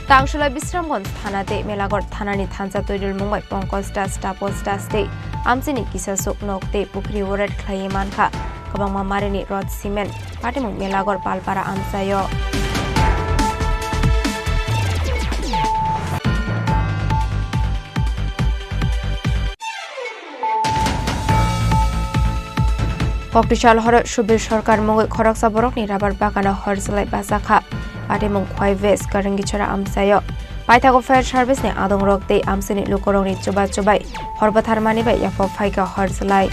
तांशला विश्रामगंज थानाते मेलागढ़ थानानि थानसा तैरुल मुंबाई पंकज दास तापस दास ते आमसिनि किसा सुक नकते पुखरी वरेट खालाय मानखा गोबां मारिनि रड सिमेन्ट पार्टी मुं मेलागढ़ पालपारा आमसायो कक्टिशाल हर सुबीर सरकार मुंगै खरकसा बरकनि राबार बागाना हरजलाय बाजाखा पार्टी मुं खय वेस करंगिचरा आमसायो पाइथागो फायर सार्भिस ने आदं रकते आमसिनि लुकरंनि चुबा चुबाय हरबाथार मानिबाय याफा फाइका हरजलाय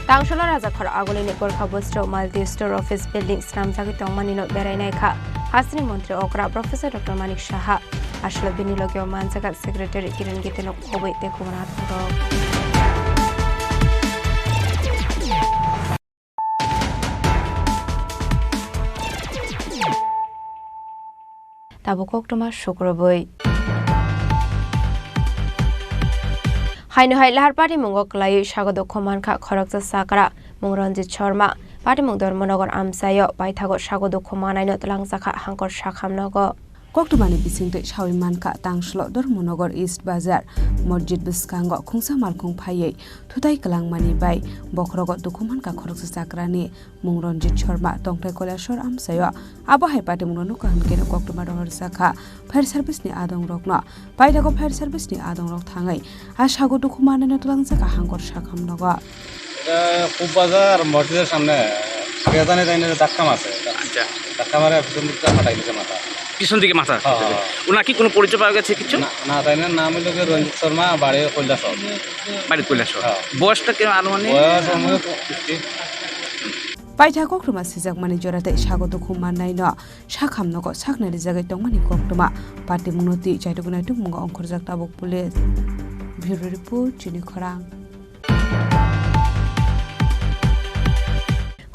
तांशला राजाखर आगोलिनि गोरखा बस्त्र माल्टी स्टोर ऑफिस बिल्डिंग स्नामजागि तंगमानिनो बेरायनायखा हासिनि मंत्री अकरा प्रोफेसर डॉक्टर मानिक साहा आशला बिनिलगियाव मानजागा सेक्रेटारि किरण गितेनो खबै तेखुमना थांदो ताबो कक्टमा शुक्रबै हाइनो हाइ लाहार पार्टी मुंगो कलायै सागदो खमानखा खरकसा साकरा मुं रंजित शर्मा पार्टी मुं धर्मनगर आमसायो पाइथागो सागदो खमानायनो तलांगजाखा हांकर साखामनग कक्टमानि बिसिंते सावि मानखा तांशलो धर्मनगर ईस्ट बाजार मस्जिद बिस्कांग खुंसा मालखुं फायै थुताय कलांगमानि बाय बखरग दुखुमानखा खरकसा साकरानि मुं रंजित शर्मा तंगथाय कैलाशहर आमसायो आबहाय पार्टी मुं नुका हनकेनो कक्टमा रहर साखा फायर सार्भिसनि आदं रकनो पाइथागो फायर सार्भिसनि आदं रक थाङै आसागो दुखुमानायनो तलांगजाखा हांकर साखामनग খুব বাজার মসজিদের সামনে কেদানে তাইনে ধাক্কা মারছে আচ্ছা ধাক্কা মারে পিছন দিকে ফাটাই দিছে মাথা পিছন দিকে মাথা ওনার কি কোনো পরিচয় পাওয়া গেছে কিছু না তাইনের নাম হলো রঞ্জিত শর্মা বাড়ি কৈলাসহর বাড়ি কৈলাসহর বয়সটা কেন আনুমানিক বয়স আমার पाइथा कक्टमा सिजाकमानि जराते सागदो खुमानायनो साखामनगो साखनारि जागाय तंमानि कक्टमा पार्टी मुनति चाइटगुनाय तुमुंग अंखरजाक ताबक पुलिस ब्यूरो रिपोर्ट चिनि खरां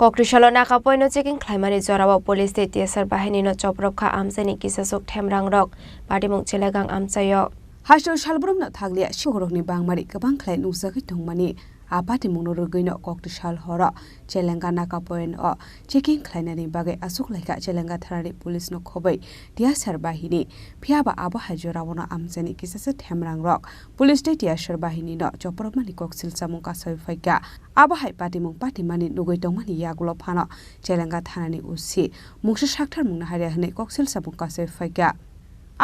ককরিশাল নাকাপয়নো চেকিং খ্লাইমানি জরাও পুলিশ টিএসআর বাহিনীनो চপরখা আমসানি কিসাসুক থেমরাং রক পাটিमुं চেলেগাং আমসাयो हाजो सालब्रमनो थागलिया शिवरकनि बांमारि गोबां ख्लाय नुजाखै दंमानि आपाति मुंनो रुगैनो ककटिसाल हर चेलेंगा नाकापयन अ चेकिं ख्लायनानि बागै आसुक लायका चेलेंगा थानानि पुलिसनो खबै टियासार बाहिनी फियाबा आबो हाजो रावनो आमजानि किसासे थेमरां रक पुलिस टियासार बाहिनीनो चपरमानि कक्सिल सामुं कासय फायका आबो हाय पाटिमुं पाटिमानि नुगै दंमानि यागुलो फानो चेलेंगा थानानि उसी मुंसे साक्थार मुंनो हारिया हनै कक्सिल सामुं कासय फायका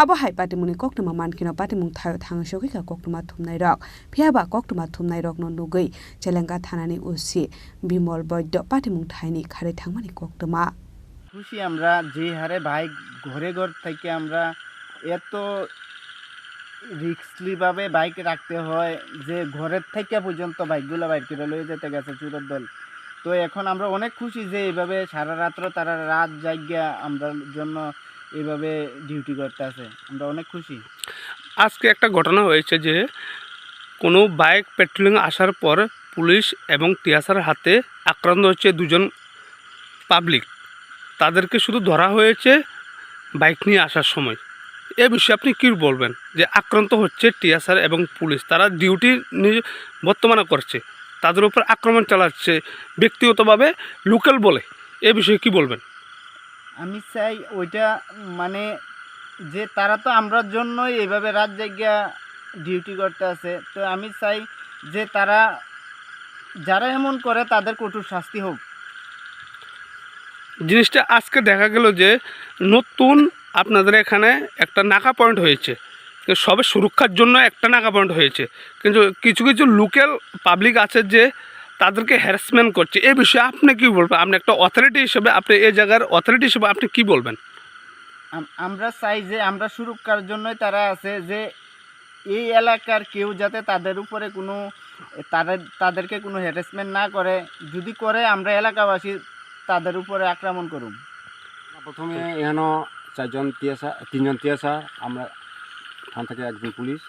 आबो हाय पाटिमुनि कक्टमा मानकिनो पाटिमुं थायो थांसोखैका कक्टमा थुमनाय रक फियाबा कक्टमा थुमनाय रक नो नुगै चेलेंगा थानानि उसी बिमल बৈদ্য पाटिमुं थायनि खारे थांमानि कक्टमा খুশি আমরা যে হারে বাইক ঘরে ঘর থেকে আমরা এত রিস্কলি ভাবে বাইক রাখতে হয় যে ঘরের থেকে পর্যন্ত বাইকগুলো বাইর করে লয়ে যেতে গেছে চুরের দল তো এখন আমরা অনেক খুশি যে এইভাবে সারা রাত্র তারা রাত জায়গা আমরা জন্য এইভাবে ডিউটি করতে আছে আমরা অনেক খুশি। আজকে একটা ঘটনা হয়েছে যে কোনো বাইক পেট্রোলিং আসার পর পুলিশ এবং টিয়াসার হাতে আক্রান্ত হচ্ছে দুজন পাবলিক, তাদেরকে শুধু ধরা হয়েছে বাইক নিয়ে আসার সময়। এ বিষয়ে আপনি কী বলবেন যে আক্রান্ত হচ্ছে টিয়াসার এবং পুলিশ, তারা ডিউটি বর্তমানে করছে, তাদের উপর আক্রমণ চালাচ্ছে ব্যক্তিগতভাবে লোকাল বলে, এ বিষয়ে কী বলবেন? আমি চাই ওইটা মানে যে তারা তো আমরার জন্যই এইভাবে রাত জায়গা ডিউটি করতে আছে, তো আমি চাই যে তারা যারা এমন করে তাদের কঠোর শাস্তি হোক। জিনিসটা আজকে দেখা গেল যে নতুন আপনাদের এখানে একটা নাকা পয়েন্ট হয়েছে, সবে সুরক্ষার জন্য একটা নাকা পয়েন্ট হয়েছে, কিন্তু কিছু কিছু লোকাল পাবলিক আছে যে তাদেরকে হ্যারাসমেন্ট করছে। এই বিষয়ে আপনি কী বলবেন? আপনি একটা অথরিটি হিসেবে, আপনি এই জায়গার অথরিটি হিসেবে আপনি কী বলবেন? আমরা চাই যে আমরা সুরক্ষার জন্যই তারা আছে, যে এই এলাকার কেউ যাতে তাদের উপরে কোনো তাদেরকে কোনো হ্যারাসমেন্ট না করে, যদি করে আমরা এলাকাবাসী তাদের উপরে আক্রমণ করুন। প্রথমে এখানে তিনজন টিয়াসার, আমরা এখান থেকে একজন পুলিশ,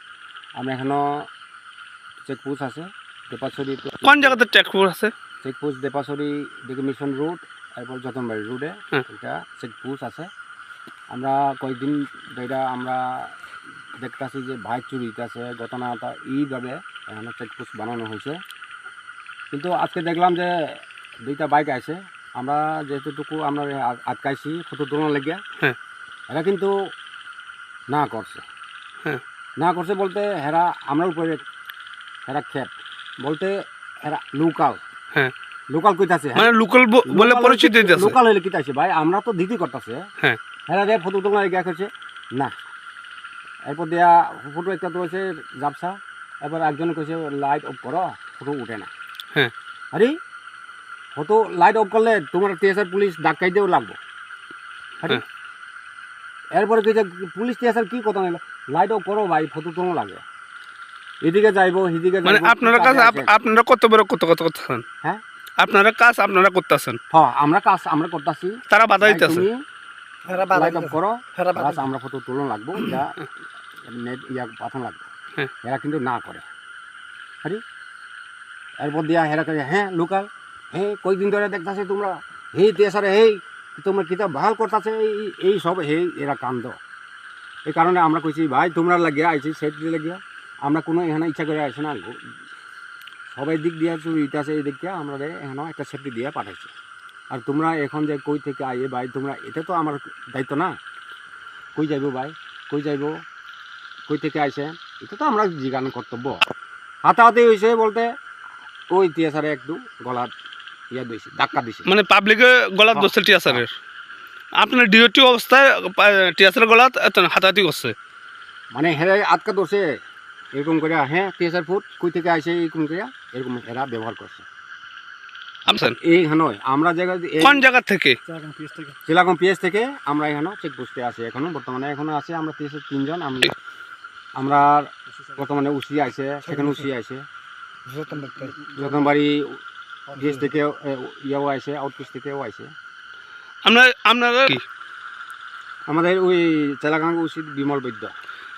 আমরা এখানে চেকপোস্ট আছে দেপাছড়ি। কোন জায়গাতে চেকপোস্ট আছে? চেকপোস্ট দেপাছড়ি দিকে মিশন রোড, এরপর যতনবাড়ি রোডে এটা চেকপোস্ট আছে। আমরা কয়েকদিন ধরে আমরা দেখতেছি যে বাইক চুরি আছে ঘটনাটা, এইভাবে এখানে চেকপোস্ট বানানো হয়েছে। কিন্তু আজকে দেখলাম যে দুইটা বাইক আছে, আমরা যেহেতুটুকু আমরা আটকাইছি ফটো তোলার লেগে, এরা কিন্তু না করছে। না করছে বলতে হেরা আমরা উপরে হেরা খেপ বলতে হেরা লোকাল, লোকাল কইতাছে, মানে লোকাল বলে পরিচিত দিতেছে। লোকাল হইলে কিতাছে ভাই, আমরা তো দিদি করতেছে, হেরা রে ফটো তোলার লেগে করছে না। এরপর দেয়া ফটো একটা তোলেছে জাপসা, এবার একজন কইছে লাইট অফ করো, ফটো উঠে না। আরে ফটো লাইট অফ করলে তোমার টিএসআর পুলিশ ডাকাই দিয়েও লাগবো। এরপরে কইছে পুলিশ টিএসআর কি কথা নিল, লাইট অফ করো ভাই, ফটো তোলা লাগে, এদিকে যাইবো এদিকে। মানে আপনারা কাজ আপনারা কত বড় কত কত করতেছেন? হ্যাঁ, আপনারা কাজ আপনারা করতেছেন? হ্যাঁ, আমরা কাজ আমরা করতেছি, তারা বাধা দিতেছে। লাইট অফ করো, আমরা ফটো তোলা লাগবো, যা নেট ইয়া পাঠানো লাগবে। এরা কিন্তু না করে। আরে এরপর দিয়া হেরা করে হ্যাঁ লোকাল, হ্যাঁ কয়েকদিন ধরে দেখতেছে তোমরা হেই টিএসআরে হেই তোমরা কিতাব ভাল করতেছে, এই সব হেই এরা কান্দ। এই কারণে আমরা কইছি ভাই তোমরা লাগিয়া আইছি সেফটি লাগিয়া, আমরা কোনো এখানে ইচ্ছা করে আসি না, সবাই দিক দিয়ে চুরি আছে, এই দিক দিয়ে আমরা এখানে একটা সেফটি দিয়ে পাঠাইছি। আর তোমরা এখন যে কই থেকে আইয়ে ভাই তোমরা, এটা তো আমার দায়িত্ব না, কই যাইব ভাই, কই যাইব, কই থেকে আইসে, এটা তো আমরা জিজ্ঞাসা কর্তব্য। হাতাহাতি হয়েছে বলতে ওই টিএসআরে একটু গলার ইয়া দিয়েছে, ধাক্কা দিছে, মানে পাবলিকে গলাত ধরছে টিএসআরের। আপনার ডিউটি অবস্থায় টিএসআর গলাত হাতাহাতি করছে, মানে হেরা আটকা ধরছে এরকম করে, হ্যাঁ টিএসআর ফুট কই থেকে আইসে এরকম করে, এরকম এরা ব্যবহার করছে। এই নয় আমরা জায়গা কোন জায়গা থেকে? চিলাগম পিএস থেকে আমরা এখানে চেকপোস্টে আছি, এখনো বর্তমানে এখনো আছে আমরা টিএসআর 3 জন। আমরা বর্তমানে উসি আছে, সেখানে উসি আছে, যতনবাড়ি ডিএস থেকে ইয়াও আছে, আউটপোস্ট থেকেও আছে। আপনারা কি আমাদের ওই চেলাগাং উসি বিমল বৈদ্য,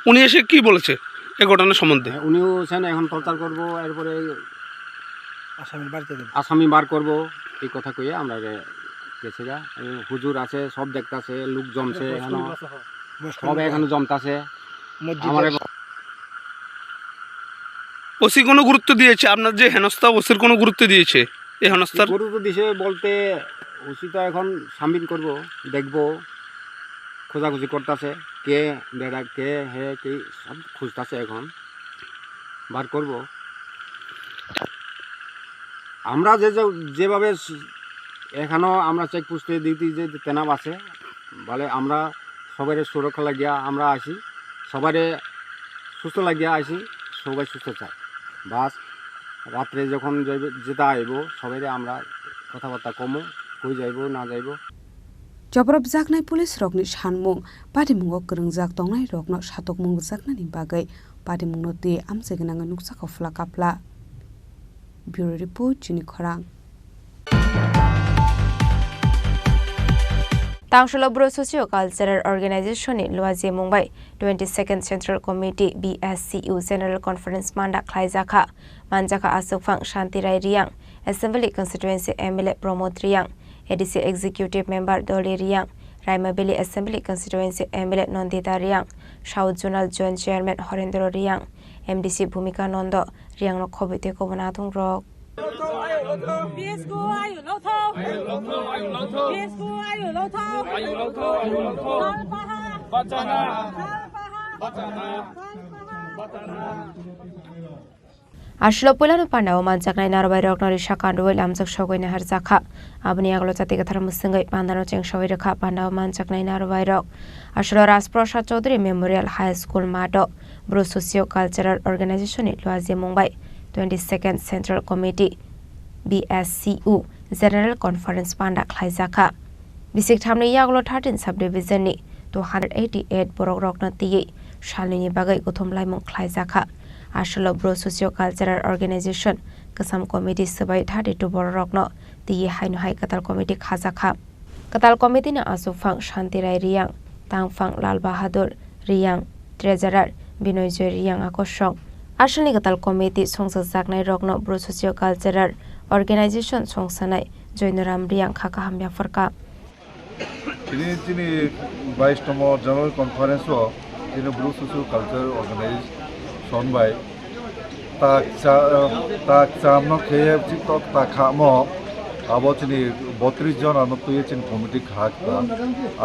উনি এসে কি বলেছে এই ঘটনা সম্বন্ধে? উনিও এখন প্রচার করবো, এরপরে আসামি বার করবো, এই কথা কইয়া আমরা গেছি গা। হুজুর আছে, সব দেখতাছে, লোক জমছে, এখানে সব এখানে জমতাছে। আমার ওসি কোনো গুরুত্ব দিয়েছে আপনার যে হেনস্থা, ওসির কোনো গুরুত্ব দিয়েছে এই হেনস্থার? গুরুত্ব দিছে বলতে ওসি তো এখন সামবিন করব, দেখব, খোঁজাখুঁজি করতেছে, কে বেড়া কে হে কে সব খুঁজতেছে, এখন বার করব। আমরা যেভাবে এখানেও আমরা চেকপোস্টে ডিউটি যে তেনাব আছে বলে, আমরা সবাই সুরক্ষা লাগিয়া আমরা আসি, সবাই সুস্থ লাগিয়া আসি, সবাই সুস্থ চাই। বাস রাত্রে যখন যেটা আইব সবাই আমরা কথাবার্তা কমো, কই যাইব না যাইব। जबरब जागनाय पुलिस रकनि सानमुं पाटिमुंगो गोरोंजाक तंनाय रकनो सातकमुं जागनानि बागै पाटिमुंनो ति आमसेगनाङा नुकसाखौ फ्ला काफ्ला। Bureau report Jini खरां। Tangsholo Bro Socio Cultural Organization ni Luazi Mumbai 22nd Central Committee BSCU General Conference Mandak Khlaijaka Manjaka Asukfang Shanti Rai Riang Assembly Constituency MLA Pramod Riang ADC Executive Member Doli Riang Raimabili Assembly Constituency MLA Nandita Riang South Zonal Joint Chairman Horendro Riang MDC Bhumika Nondo Riang no khobite ko banatung rok Ashlo Pulano Panda Manjak Narbai Rognori Shakandu Lamzak Shogwin Harzaka Abni Aglo Tatikatara Musingai Pandano Cheng Shoiraka Panda Manjak Narbai Rog Ashlo Rasprosha Chaudhary Memorial High School Mado Bro Socio Cultural Organization in Luazi Mumbai 22nd Central Committee BSCU General Conference Panda Khlaijaka Bisik Thamni Yaglo 13 Subdivision ni 288 Borok Rogna Tiye Shalini Bagai Uthom Laimong Khlaijaka Ashlo Bro Socio Cultural Organization Kasam Committee Sabai 32 Borok Rogno Tiye Hainu Hai Katal Committee Khajaka Katal Committee na Asufang Shanti Rai Riang Tangfang Lal Bahadur Riang Treasurer Binoy Joy Riang Akoshong Ashli Katal Committee Songsa Zaknai Rogno Bro Socio Cultural Organization Songsanai Joinoram Riang Khakahamya Farka তিনি 22তম জেনারেল কনফারেন্সও তিনি ব্রু সোশিও কালচার অর্গানাইজেশন বাই তাক চামনো খেয়ে চিত্তক তা খামো আবো তিনি 32 জন আনতুয়ে চিন কমিটি খাকতা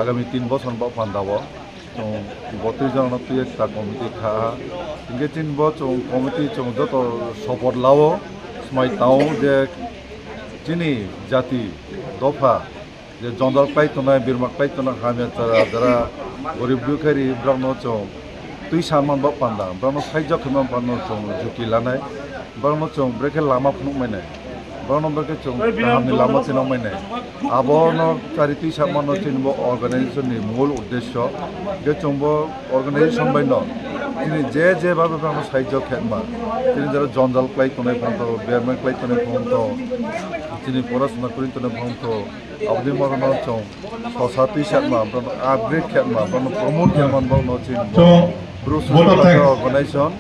আগামী 3 বছর বা ফান্দাবো তো 32 জন আনতুয়ে তা কমিটি খা ইনকে 3 বছর কমিটি চং যত সপোর্ট লাও স্মাই তাও যে যিনি জাতি দফা যে জঞ্জাল পাইতনায় বিরমাক পাইতনা হামিয়া যারা গরিব দুঃখারি ব্রাহ্মণ চং তুই সামান বা পান্দা ব্রাহ্মণ সাহায্য খামান ব্রাহ্মণ চং ঝুঁকি লানায় ব্রাহ্মণ চং ব্রেকে লামা ফুনুমাইনায় ব্রাহ্মণ ব্রেকে চং গাহামনি লামা চিনামাইনায় আবহন চারি তুই সামান চিনব অর্গানাইজেশননি মূল উদ্দেশ্য যে চংব অর্গানাইজেশন বাইন তিনি যেভাবে ব্রাহ্মণ সাহায্য খেতমা তিনি যারা জঞ্জাল পাইতনায় ফোন বেরমাক পাইতনায় ফোন তিনি পড়াশোনা করি তো ভ্রমণ আবদি মরণ চং সসাতুই সাতমা আপগ্রেড খেতমা প্রমোট খেলমান চিন Bru social organisation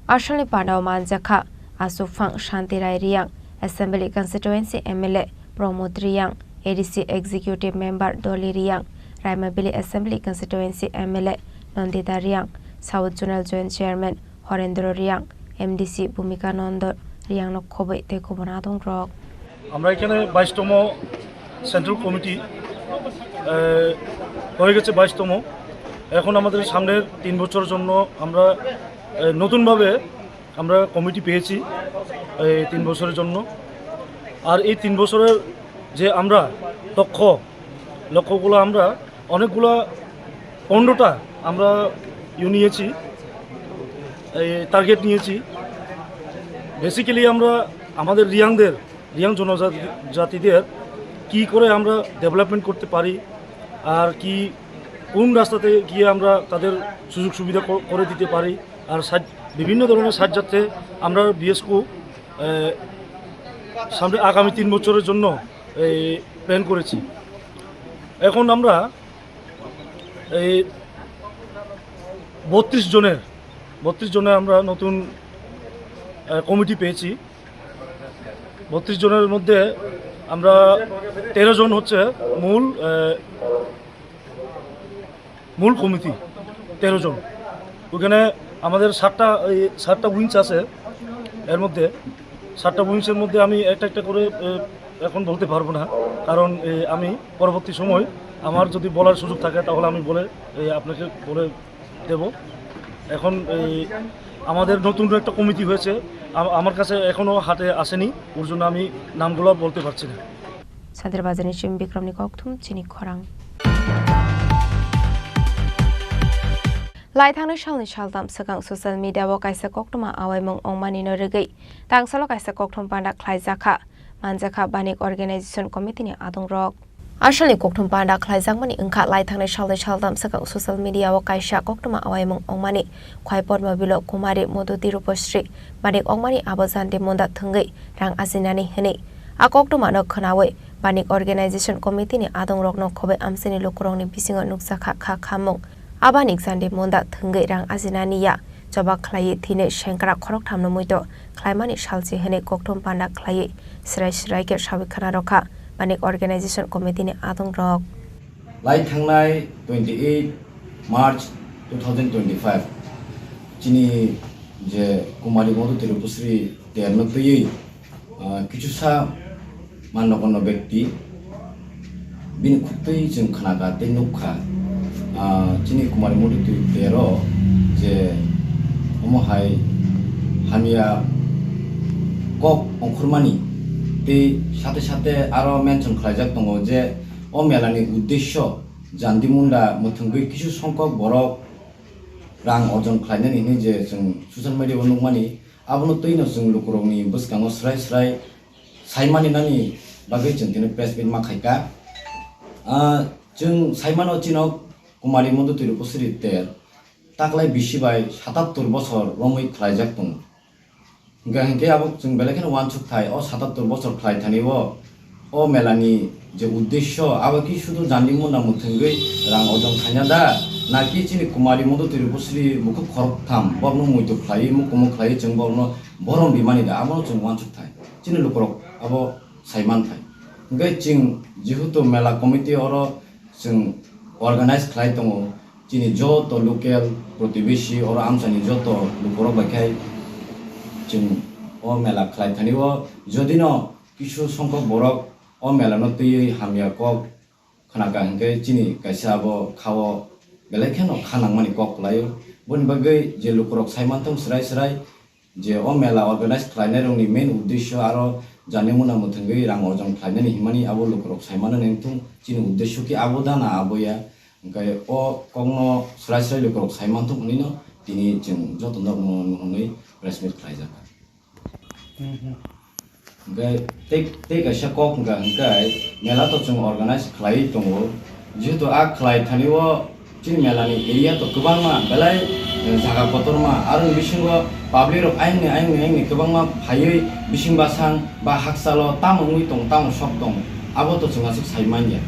Ashli Pandao Manjaka Asufang Shanti Rai Riang Assembly Constituency MLA Pramod Riang ADC Executive Member Doli Riang Raimabili Assembly Constituency MLA Nandita Riang South Zonal Joint Chairman Horendro Riang MDC Bhumika Nondo Riang no khobei te khobonadong rok আমরা এখানে 22তম সেন্ট্রাল কমিটি হয়ে গেছে 22তম এখন আমাদের সামনের 3 বছরের জন্য আমরা নতুনভাবে আমরা কমিটি পেয়েছি এই 3 বছরের জন্য আর এই 3 বছরের যে আমরা লক্ষ্যগুলো আমরা অনেকগুলো 15টা আমরা নিয়েছি টার্গেট নিয়েছি বেসিক্যালি আমরা আমাদের রিয়াং জনজাতিদের কি করে আমরা ডেভেলপমেন্ট করতে পারি আর কি কোন রাস্তাতে গিয়ে আমরা তাদের সুযোগ সুবিধা করে দিতে পারি আর বিভিন্ন ধরনের সাহায্যার্থে আমরা বিএসকো সামনে আগামী 3 বছরের জন্য প্ল্যান করেছি এখন আমরা এই 32 জনের আমরা নতুন কমিটি পেয়েছি 32 জনের মধ্যে আমরা 13 জন হচ্ছে মূল কমিটি, 13 জন। ওখানে আমাদের 7টা উইংস আছে। এর মধ্যে 7টা উইংসের মধ্যে আমি একটা করে এখন বলতে পারবো না, কারণ আমি পরবর্তী সময় আমার যদি বলার সুযোগ থাকে তাহলে আমি বলে আপনাকে বলে দেব। এখন আমাদের নতুন একটা কমিটি হয়েছে, আমার কাছে এখনও হাতে আসেনি, ওর জন্য আমি নামগুলো বলতে পারছি না। সাদের বাজানি চিম বিক্রমনি ককথুম চিনি খরাং lai thang shal ni shal dam sakang social media wo kaisa koktoma awai mong ongmani no regai tangsalo kaisa kokthom panda khlai jakha manjakha banik organization committee ni adung rok ashali kokthom panda khlai jakmani engkha lai thang shal dam sakang social media wo kaisa koktoma awai mong ongmani khwai porma bilo kumari modoti rupasri banik ongmani abajan de monda thungai rang asinani hene a koktoma no khnawe banik organization committee ni adung rok no khobe amsini lokrong ni bisingo nuksakha kha khamong Abanik Sande Monda Thungai Rang Azinania, Joba Clay Tine Shankara Korok Tamno Muito, Climani Shalsi Hene Koktum Panda Clay, Sresh Riker Shavikanaroka, Banik Organization Committee Adung Rock. Lai Thanglai 28 March 2025. Chini Je Kumari Modu Tirupusri Ternotui Kichusa Manokono Bekti Bin Kutui Jim Kanaga Tenukha. Chini Kumari Modu Tero je omohai hamia kok ongkurmani te সাথে আরো মেনশন খাইজাক দङ যে ও মেলানি উদ্দেশ্য জান্দিমুন্ডা মথংগৈ কিছু সংখ্যক বরক রাং অর্জন খাইনানি যে जों সশিয়াল মিডিয়া অনুমানি আবনো তৈনো जों লুকরংনি বসকাङो স্রাই সাইমানি নানি বাগै जों दिनै प्रेस मिट मा खायका जों साइमानो Chinook Kumari Modu Tirupusri Ter Taklai Bishibai 77 বছর রমই খাইজাক দङ গাহিকে আবক जों বেলেখানে ওয়ানচুক থাই ও 77 বছর খাই থানিব ও মেলানি যে উদ্দেশ্য আবকি শুধু জান্দিমুন্ডা মথংগৈ রাং অর্জন খাইনাদা নাকি চিনি কুমারি মধু তিরুপশ্রী মুখ খরকথাম বর্ণ মইতো খাই মুখ খাই जों বর্ণ বরম বিমানিদা আবনো जों ওয়ানচুক থাই চিনি লুকরক আবো সাইমান থাই গাই जों যেহেতু মেলা কমিটি অর जों organize খাই দङ চিনি যত লোকাল প্রতিবেশী অর আমসানি যত লুকরক বাখাই जों ও মেলা খাই থানিব যদিন কিছু সংখ্যক বরক ও মেলানো তৈরি হামিয়া কক খানাকা হিংকে চিনি কাইসাবো খাও বেলেখানো খানাংমানি কক লাयो বনি বাগৈ যে লুকরক সাইমানতম স্রাই যে ও মেলা অর্গানাইজ খাইনাय রংনি মেইন উদ্দেশ্য আরো জানেমুনা মথংগৈ রাং অর্জন খাইনানি হিমানি আবো লুকরক সাইমানো নেমতুম চিনি উদ্দেশ্য কি আবো দানা আবয়া গায় ও কংনো স্রাই লুকরক সাইমানতম হনিনো তিনি जों যতন হनै প্রেসমিট খাইজাকা गाय tek asya kok गाय मेला तो जों organize खालाय दङ जेहेतु आ खालाय थानिव चिन मेलानि एरिया तो गोबांमा बेलाय जागा पतरमा आरो बिसिंगो पाब्लिक रक आइनि गोबांमा फायै बिसिंबासां बा हाकसालो तामुंनि दं तामु सब दं आबो तो जों आसि साइमानिया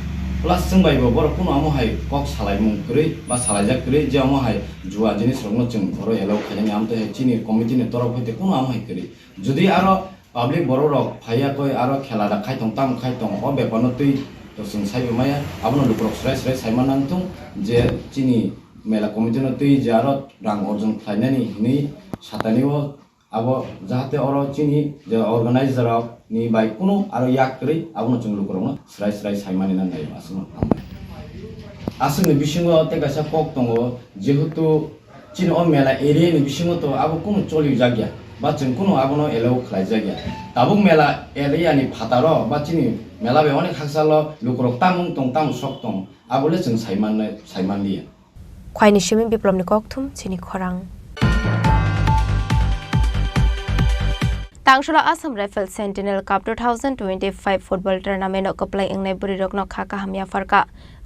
प्लास जों बायबो बर कुनो आमहाय कक सालायमुं करै बा सालायजा करै जे आमहाय जुवा जिनिस रंनो जों बर एलाव खायनि आमते चिनि कमिटिनि तरफ हइते कुनो आमहाय करै যদি আরো পাবলিক বড় রক ফাইয়া কই আরো খেলা দেখাই দং তাম খাই দং ও বেপানো তুই তো जों সাইবে মায়া আবনো লুকরক স্রাই সাইমানাং তুং যে চিনি মেলা কমিটিনো তুই যে আরো রাং অর্জন খাইনানি হিনি সাতানিও আবো যাহাতে অরো চিনি যে অর্গানাইজার নি বাই কোনো আরো ইয়াক করি আবনো जों লুকরক স্রাই সাইমানি না নাই আসনো আসলে বিশিঙ্গ তেগাসা কক দङ যেহেতু চিনি ও মেলা এরিয়ানি বিশিঙ্গ তো আবো কোনো চলি জাগিয়া বা जों কোনো আবনো এলাও খাই জায়গা তাবুক মেলা এরিয়ানি ফাতার বা চিনি মেলা বে অনেক হাকসাল লুকরক তামুং দং তামু সক দং আবলে जों সাইমান লিয়া খয়নি সিমিন বিপ্লবনি ককথুম চিনি খরাং Tangshula Assam Rifle Sentinel Cup 2025 football tournament kaplai engnai buri rokno khaka hamya farka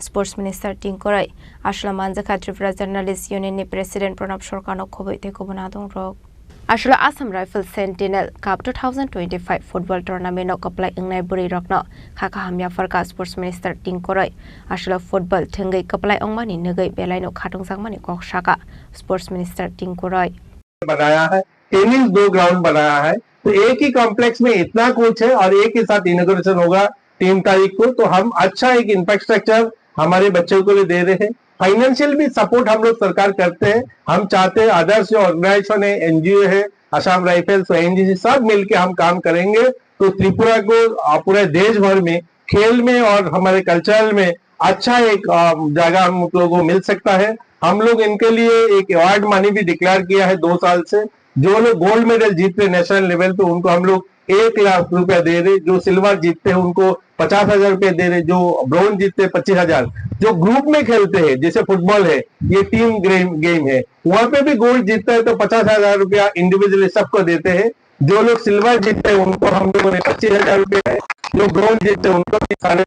Sports Minister Tingkorai Ashla Manjakha Tripura Journalist Union ni President Pranab Sarkar no khoboi te kobona dong rok Ashla Assam Rifle Sentinel Cup 2025 football tournament kaplai engnai buri rokno khaka hamya farka Sports Minister Tingkorai Ashla football thengai kaplai ongmani negai belai no khatung jangmani kok shaka Sports Minister Tingkorai बनाया है टेनिस 2 ग्राउंड बनाया है तो एक ही कॉम्प्लेक्स में इतना कोच है और एक ही साथ इनॉग्रेशन होगा 3 तारीख को। तो हम अच्छा एक इंफ्रास्ट्रक्चर हमारे बच्चों को लिए दे रहे हैं। फाइनेंशियल भी सपोर्ट हम लोग सरकार करते हैं। हम चाहते हैं अदर्स जो ऑर्गेनाइजेशन है, एनजीओ है, असम राइफल्स, एनजीसी, सब मिलके हम काम करेंगे तो त्रिपुरा को पूरे देश भर में खेल में और हमारे कल्चरल में अच्छा एक जगह हम लोगों को मिल सकता है। हम लोग इनके लिए एक अवार्ड मनी भी डिक्लेयर किया है 2 साल से। जो लोग गोल्ड मेडल जीत रहे नेशनल लेवल पे उनको हम लोग 1 लाख रुपया दे रहे, जो सिल्वर जीतते हैं उनको 50,000 रुपये दे रहे, जो ब्रॉन्ज जीतते हैं 25,000। जो ग्रुप में खेलते हैं जैसे फुटबॉल है, ये टीम गेम है, वहां पे भी गोल्ड जीतता है तो 50,000 रुपया इंडिविजुअली सबको देते हैं। जो लोग सिल्वर जीतते हैं उनको हम लोगों ने 25,000 रुपये, जो ब्रॉन्ज जीतते हैं उनको भी 5,500।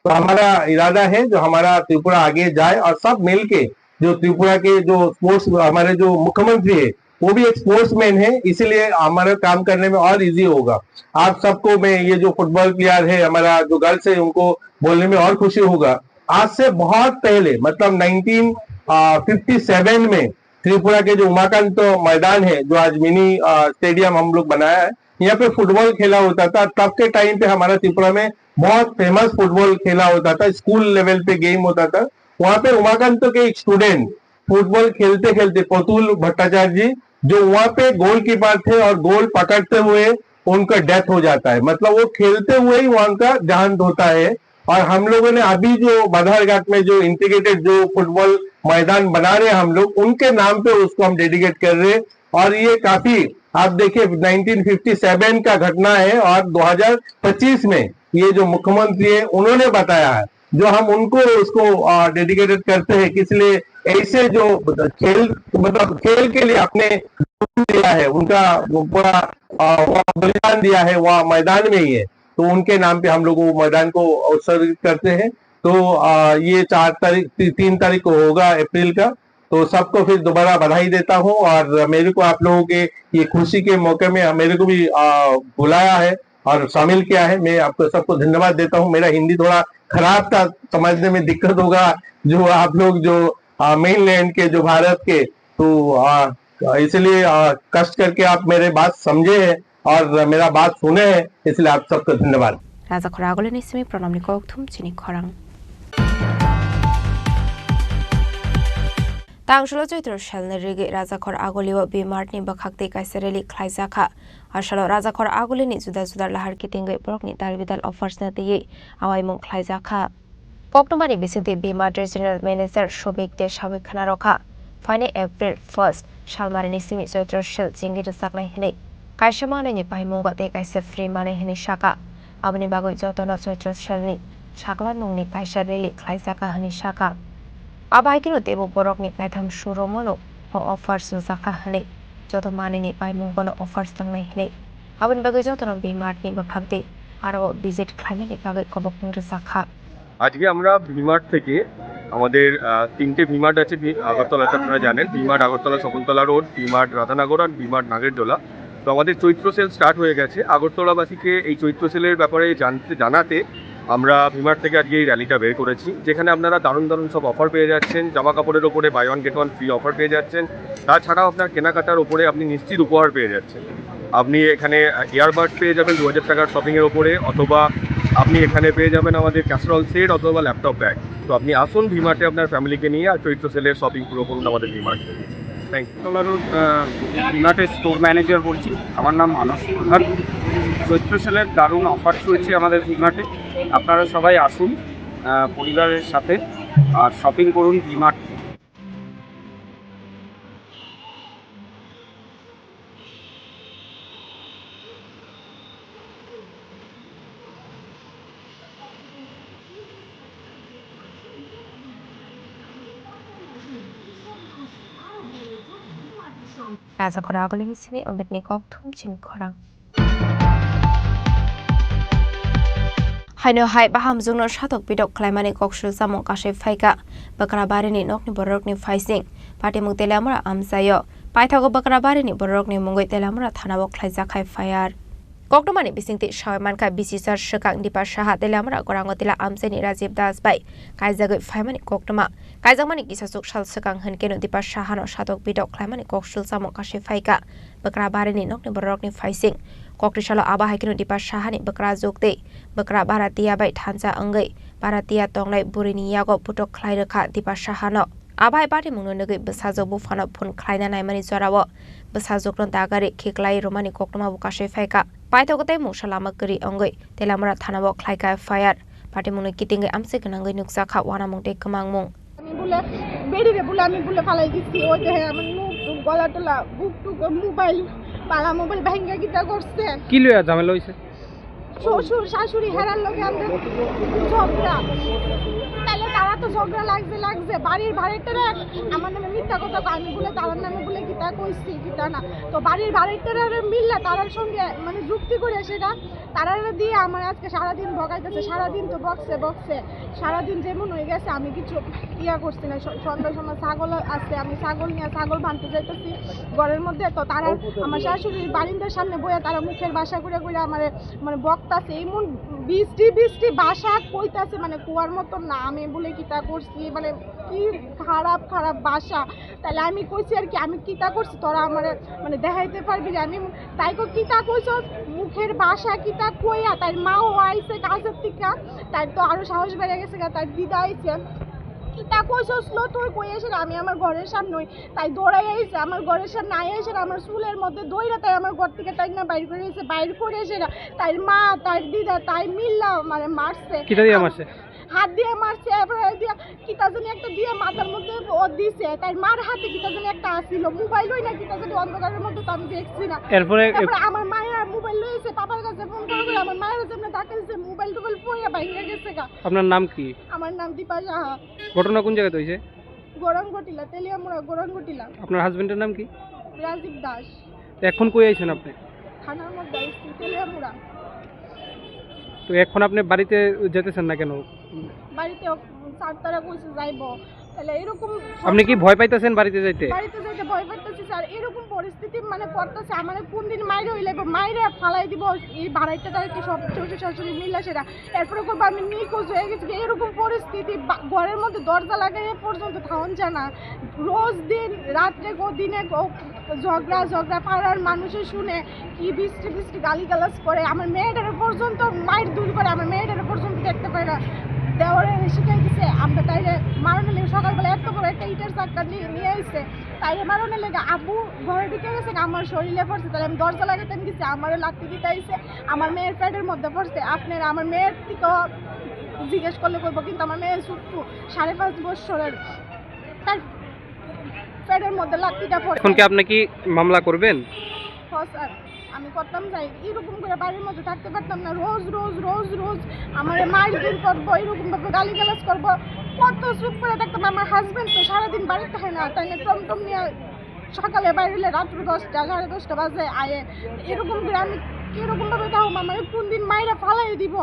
तो हमारा इरादा है जो हमारा त्रिपुरा आगे जाए और सब मिलके, जो त्रिपुरा के जो स्पोर्ट्स हमारे जो मुख्यमंत्री है वो भी एक स्पोर्ट्समैन है, इसीलिए हमारा काम करने में और इजी होगा। आप सबको मैं ये जो फुटबॉल प्लेयर है हमारा जो गर्ल्स है उनको बोलने में और खुशी होगा। आज से बहुत पहले मतलब 1957 में त्रिपुरा के जो उमाकांत मैदान है, जो आज मिनी स्टेडियम हम लोग बनाया है, यहाँ पे फुटबॉल खेला होता था। तब के टाइम पे हमारा त्रिपुरा में बहुत फेमस फुटबॉल खेला होता था, स्कूल लेवल पे गेम होता था। वहां पे उमाकांत के एक स्टूडेंट फुटबॉल खेलते खेलते पतुल भट्टाचार्य जी, जो वहां पे गोलकीपर थे और गोल पकड़ते हुए उनका डेथ हो जाता है। मतलब वो खेलते हुए ही वहां का देहांत होता है। और हम लोगों ने अभी जो बधारघाट में जो इंटीग्रेटेड जो फुटबॉल मैदान बना रहे हैं हम लोग, उनके नाम पे उसको हम डेडिकेट कर रहे हैं। और ये काफी आप देखिए 1957 का घटना है और 2025 में ये जो मुख्यमंत्री है उन्होंने बताया है, जो हम उनको उसको डेडिकेटेड करते हैं। इसलिए ऐसे जो खेल मतलब खेल के लिए आपने दिया है, उनका पूरा बलिदान दिया है वह मैदान में ही है, तो उनके नाम पे हम लोग वो मैदान को उत्सर्गित करते हैं। तो ये 3 तारीख को होगा अप्रैल का। तो सबको फिर दोबारा बधाई देता हूँ। और मेरे को आप लोगों के ये खुशी के मौके में मेरे को भी बुलाया है और शामिल किया है। मैं आपको सबको धन्यवाद देता हूँ। मेरा हिंदी थोड़ा खराब था, समझने में दिक्कत होगा जो आप लोग जो मेन लैंड के जो भारत के, तो इसलिए कष्ट करके आप मेरे बात समझे हैं और मेरा बात सुने हैं, इसलिए आप सबको धन्यवाद। राजा खरागले निसिमी प्रणम निको थुम चिनी खरंग तांगशलो चैत्र शलने रिगे राजा खर आगोलिव बीमार्टनि बखाक्ते काइसरेली ख्लाइजाखा आशलो राजा खर आगोलिनि जुदा जुदा लाहार किटिंगै ब्रकनि दालबिदाल अफर्स नतेयै आवाइमुं ख्लाइजाखा पक्टमानि बिसिंते बीमार्ट जनरल मैनेजर शोभिक दे साबिक खानारखा फाइने एप्रिल 1 सालमारिनि सिमि चैत्र शल जिंगि रसाकनाय हिनै काइसमानैनि पाइमुं बाते काइसे फ्री माने हिनै शाका आबनि बागै जतन चैत्र शलनि साकला नंनि काइसरेली ख्लाइजाखा हिनै शाका आबाइकिनो तेबो बरकनि नाइथाम शुरोमनो अफर्स जाखा हनै जत मानिनि पाइमुंगनो अफर्स तंनाय हनै आबनि बागै जतन बीमार्टनि बखाक्ते आरो विजिट खालामनायनि बागै खबरखौ जाखा। আজকে আমরা ভিমার্ট থেকে আমাদের 3টে ভিমার্ট আছে আগরতলাতে, আপনারা জানেন ভিমার্ট আগরতলা শকুন্তলা রোড, ভিমার্ট রাধানগর আর ভিমার্ট নাগেরদোলা। তো আমাদের চৈত্র সেল স্টার্ট হয়ে গেছে। আগরতলাবাসীকে এই চৈত্র সেলের ব্যাপারে জানাতে আমরা ভিমার্ট থেকে আজকে এই র্যালিটা বের করেছি, যেখানে আপনারা দারুণ দারুণ সব অফার পেয়ে যাচ্ছেন। জামা কাপড়ের ওপরে buy one get one free offer পেয়ে যাচ্ছেন। তাছাড়াও আপনার কেনাকাটার ওপরে আপনি নিশ্চিত উপহার পেয়ে যাচ্ছেন। আপনি এখানে ইয়ারবাডস পেয়ে যাবেন 2000 টাকার শপিংয়ের ওপরে, অথবা আপনি এখানে পেয়ে যাবেন আমাদের ক্যাসরল সেট অথবা ল্যাপটপ ব্যাগ। তো আপনি আসুন ভিমার্টে আপনার ফ্যামিলিকে নিয়ে আর চৈত্র সেলের শপিং পুরো করুন আমাদের ভিমার্টে। Thank you. ভিমার্টের স্টোর ম্যানেজার বলছি, আমার নাম মানস প্রধান। চৈত্র সেলের দারুণ অফার চলছে আমাদের ভিমার্টে, আপনারা সবাই আসুন পরিবারের সাথে আর শপিং করুন V-Mart. Raza Khoragole Nisimi Ombetni Kok Thum Chin Khorang Haino Hai Baham Zungno Shatok Bidok Klaimani Kokshul Samong Kashe Faika Bakrabarini Nokni Borokni Faising Pati Mung Telamura Amsayo Paithago Bakrabarini Borokni Mungoi Telamura Thanabo Klaizakai Fire Koktomani bisingti Shawamanka Bisisar Shakang Dipa Shaha Delamra Gorangotila Amseni Rajiv Das Bai Kaizago Faimani Koktoma Kaizamani Kisasuk Shal Shakang Hankeno Dipa Shahano Shatok Bidok Klamani Kokshul Samokashi Faika Bakra Barini Nokni Borokni Faising Kokrishala Aba Haikino Dipa Shahani Bakra Zokte Bakra Baratia Bai Tanza Angai Baratia Tonglai Burini Yago Putok Klairaka Dipa Shahano Abai Bari Mununagi Besazo Bufana Pun Klaina Naimani Zorawo Besazokron Dagari Kiklai Romani Koktoma Bukashi Faika Paitogote Mushalama Guri Angai Telamra Thanabo Klaika Fire Party Munu Kitinga Amsik Nangai Nuksa Khawana Mungte Kamangmung বলে বেরিয়ে বলে আমি বলে ফালাই দিচ্ছি ওই যে আমার মুখ গলা টলা বুক টুক মোবাইল পালা মোবাইল ভেঙে গিতা করছে কি লইয়া ঝামেলা হইছে শ্বশুর শাশুড়ি হেরার লোকে আমাদের ঝগড়া তাহলে তারা তো ঝগড়া লাগছে বাড়ির ভাড়াটারা আমার নামে মিথ্যা কথা আমি বলে তার নামে বলে গীতা কইছি গীতা না তো বাড়ির ভাড়াটারা মিললে তারার সঙ্গে মানে যুক্তি করে সেটা তারা দিয়ে আমার আজকে সারাদিন ভগাইতেছে সারাদিন তো বকছে সারাদিন যেমন হয়ে গেছে আমি কিছু ইয়া করছি না সন্ধ্যার সময় ছাগল আছে আমি ছাগল নিয়ে ছাগল বানতে যাইতেছি ঘরের মধ্যে তো তারা আমার শাশুড়ির বারিন্দার সামনে বইয়া তারা মুখের ভাষা করে আমার মানে বক্তাছে এমন বৃষ্টি ভাষা কইতাছে মানে কুয়ার মতন না আমি বলে কিতা করছি মানে কি খারাপ ভাষা তাহলে আমি কইছি আর কি আমি কিতা করছি তোরা আমার মানে দেখাইতে পারবি আমি তাই কিতা কইছ মুখের ভাষা কিতা কইয়া তার মাও আইছে কাজের থেকে তার তো আরো সাহস বেড়ে গেছে তার দিদা আইছে কিতা কইছসলো তুই কই এসে আমি আমার ঘরের সামনে তাই দৌড়াই আইছে আমার ঘরের সামনে আই এসে আমার চুলের মধ্যে দইরা তাই আমার ঘর থেকে টাইনা বাইর করে এসে তাই মা তার দিদা তাই মিল্লা মানে মারছে কিটা দিয়ে মারছে হাত দিয়ে মারছে এবারে দিয়া কিতা জানি একটা দিয়ে মাথার মধ্যে ও দিছে তাই মার হাতে কিতা জানি একটা আসিল মোবাইল হই না কিতা জানি অন্ধকারের মধ্যে তো আমি দেখছি না এরপরে আমার মায়ের মোবাইল লইছে পাপার কাছে ফোন করে আমার মায়ের সামনে ডাকছে মোবাইল টোবাইল পয়য়া বাইরে গেছে গা আপনার নাম কি আমার নাম দীপা সাহা ঘটনা কোন জায়গাতে হইছে গোরাঙ্গটিলা তেলিয়ামুড়া গোরাঙ্গটিলা আপনার হাজবেন্ডের নাম কি রাজীব দাস এখন কই আইছেন আপনি থানার মধ্যে আইছি তেলিয়ামুড়া তো এখন আপনি বাড়িতে যেতেছেন না কেন বাড়িতে স্যার তারা কইছে যাইবো তাহলে এরকম আপনি কি ভয় পাইতেছেন বাড়িতে যাইতে ভয় পাইতেছি স্যার এরকম পরিস্থিতি মানে করতেছে আমার কোন দিন মাইরে হইলে মাইরে ফালাই দিব এই ভাড়াইটা কি সব শ্বশুর শাশুড়ি মিলে সেটা এরপরে করবো আমি নিখোঁজ হয়ে গেছি এরকম পরিস্থিতি ঘরের মধ্যে দরজা লাগাই পর্যন্ত থাউন যায় না রোজ দিন রাত্রে দিনে ঝগড়া পাড়ার মানুষের শুনে কি বৃষ্টি গালিগালাজ করে আমার মেয়েটার পর্যন্ত মায়ের দূর করে আমার মেয়েটার পর্যন্ত দেখতে পাই না দেওয়ারে শিখাই দিছে আমরা তাইলে মারণের লেগে সকালবেলা এত বড় একটা ইটের চাক্কা নিয়ে আসছে তাইলে মারণের লেগে আবু ঘরে ঢুকে গেছে আমার শরীরে পড়ছে তাহলে আমি দরজা লাগাতে গেছি আমারও লাগতে দিতে আইছে আমার মেয়ের পেটের মধ্যে পড়ছে আপনার আমার মেয়ের থেকে জিজ্ঞেস করলে করবো কিন্তু আমার মেয়ের ছোট্ট 5.5 বছরের তার পেটের মধ্যে লাগতিটা পড়ে এখন কি আপনি কি মামলা করবেন স্যার আমি করতাম যাই এরকম করে বাড়ির মধ্যে থাকতে পারতাম না রোজ আমার মারধর করবো এরকম ভাবে গালিগালাজ করবো কত চুপ করে থাকতাম আমার হাজবেন্ড তো সারাদিন বাড়িতে থাকে না তাই টমটম নিয়ে সকালে বাইরে রাত্র 10টা 10:30 বাজে আয়ে এরকম করে আমি কিরকম ভাবে তাও আমার কোন দিন মাইরা ফালাই দিব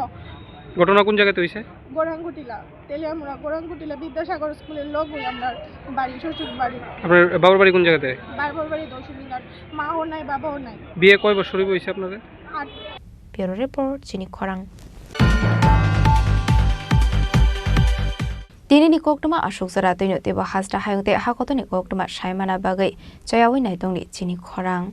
ঘটনা কোন জায়গাতে হইছে গোরাঙ্গটিলা তেলিয়ামুড়া গোরাঙ্গটিলা বিদ্যাসাগর স্কুলের লোক হই আমরা বাড়ি শ্বশুর বাড়ি আপনার বাবার বাড়ি কোন জায়গাতে বাবার বাড়ি দর্শনীঘাট মাও নাই বাবাও নাই বিয়ে কয় বছর হইছে আপনাদের 8 ব্যুরো রিপোর্ট চিনি খরাং Dinini koktuma ashok zara toino teba hasda hayungte hakotoni koktuma shaimana bagai chayawi naitongni chini khorang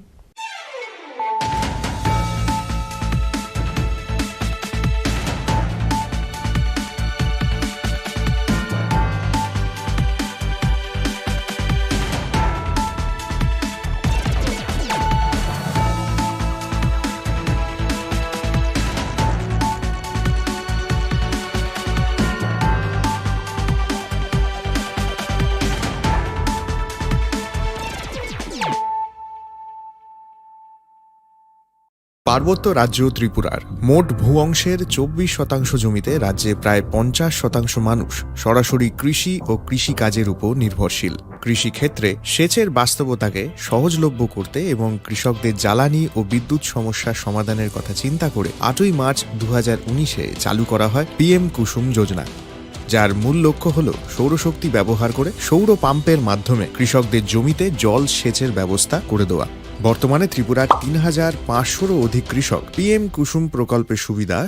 পার্বত্য রাজ্য ত্রিপুরার মোট ভূ অংশের 24% জমিতে রাজ্যে প্রায় 50% মানুষ সরাসরি কৃষি ও কৃষিকাজের উপর নির্ভরশীল। কৃষিক্ষেত্রে সেচের বাস্তবতাকে সহজলভ্য করতে এবং কৃষকদের জ্বালানি ও বিদ্যুৎ সমস্যার সমাধানের কথা চিন্তা করে 8ই মার্চ 2019-এ চালু করা হয় PM কুসুম যোজনা, যার মূল লক্ষ্য হল সৌরশক্তি ব্যবহার করে সৌর পাম্পের মাধ্যমে কৃষকদের জমিতে জল সেচের ব্যবস্থা করে দেওয়া। বর্তমানে ত্রিপুরার ৩,৫০০রও অধিক কৃষক পিএম কুসুম প্রকল্পের সুবিধা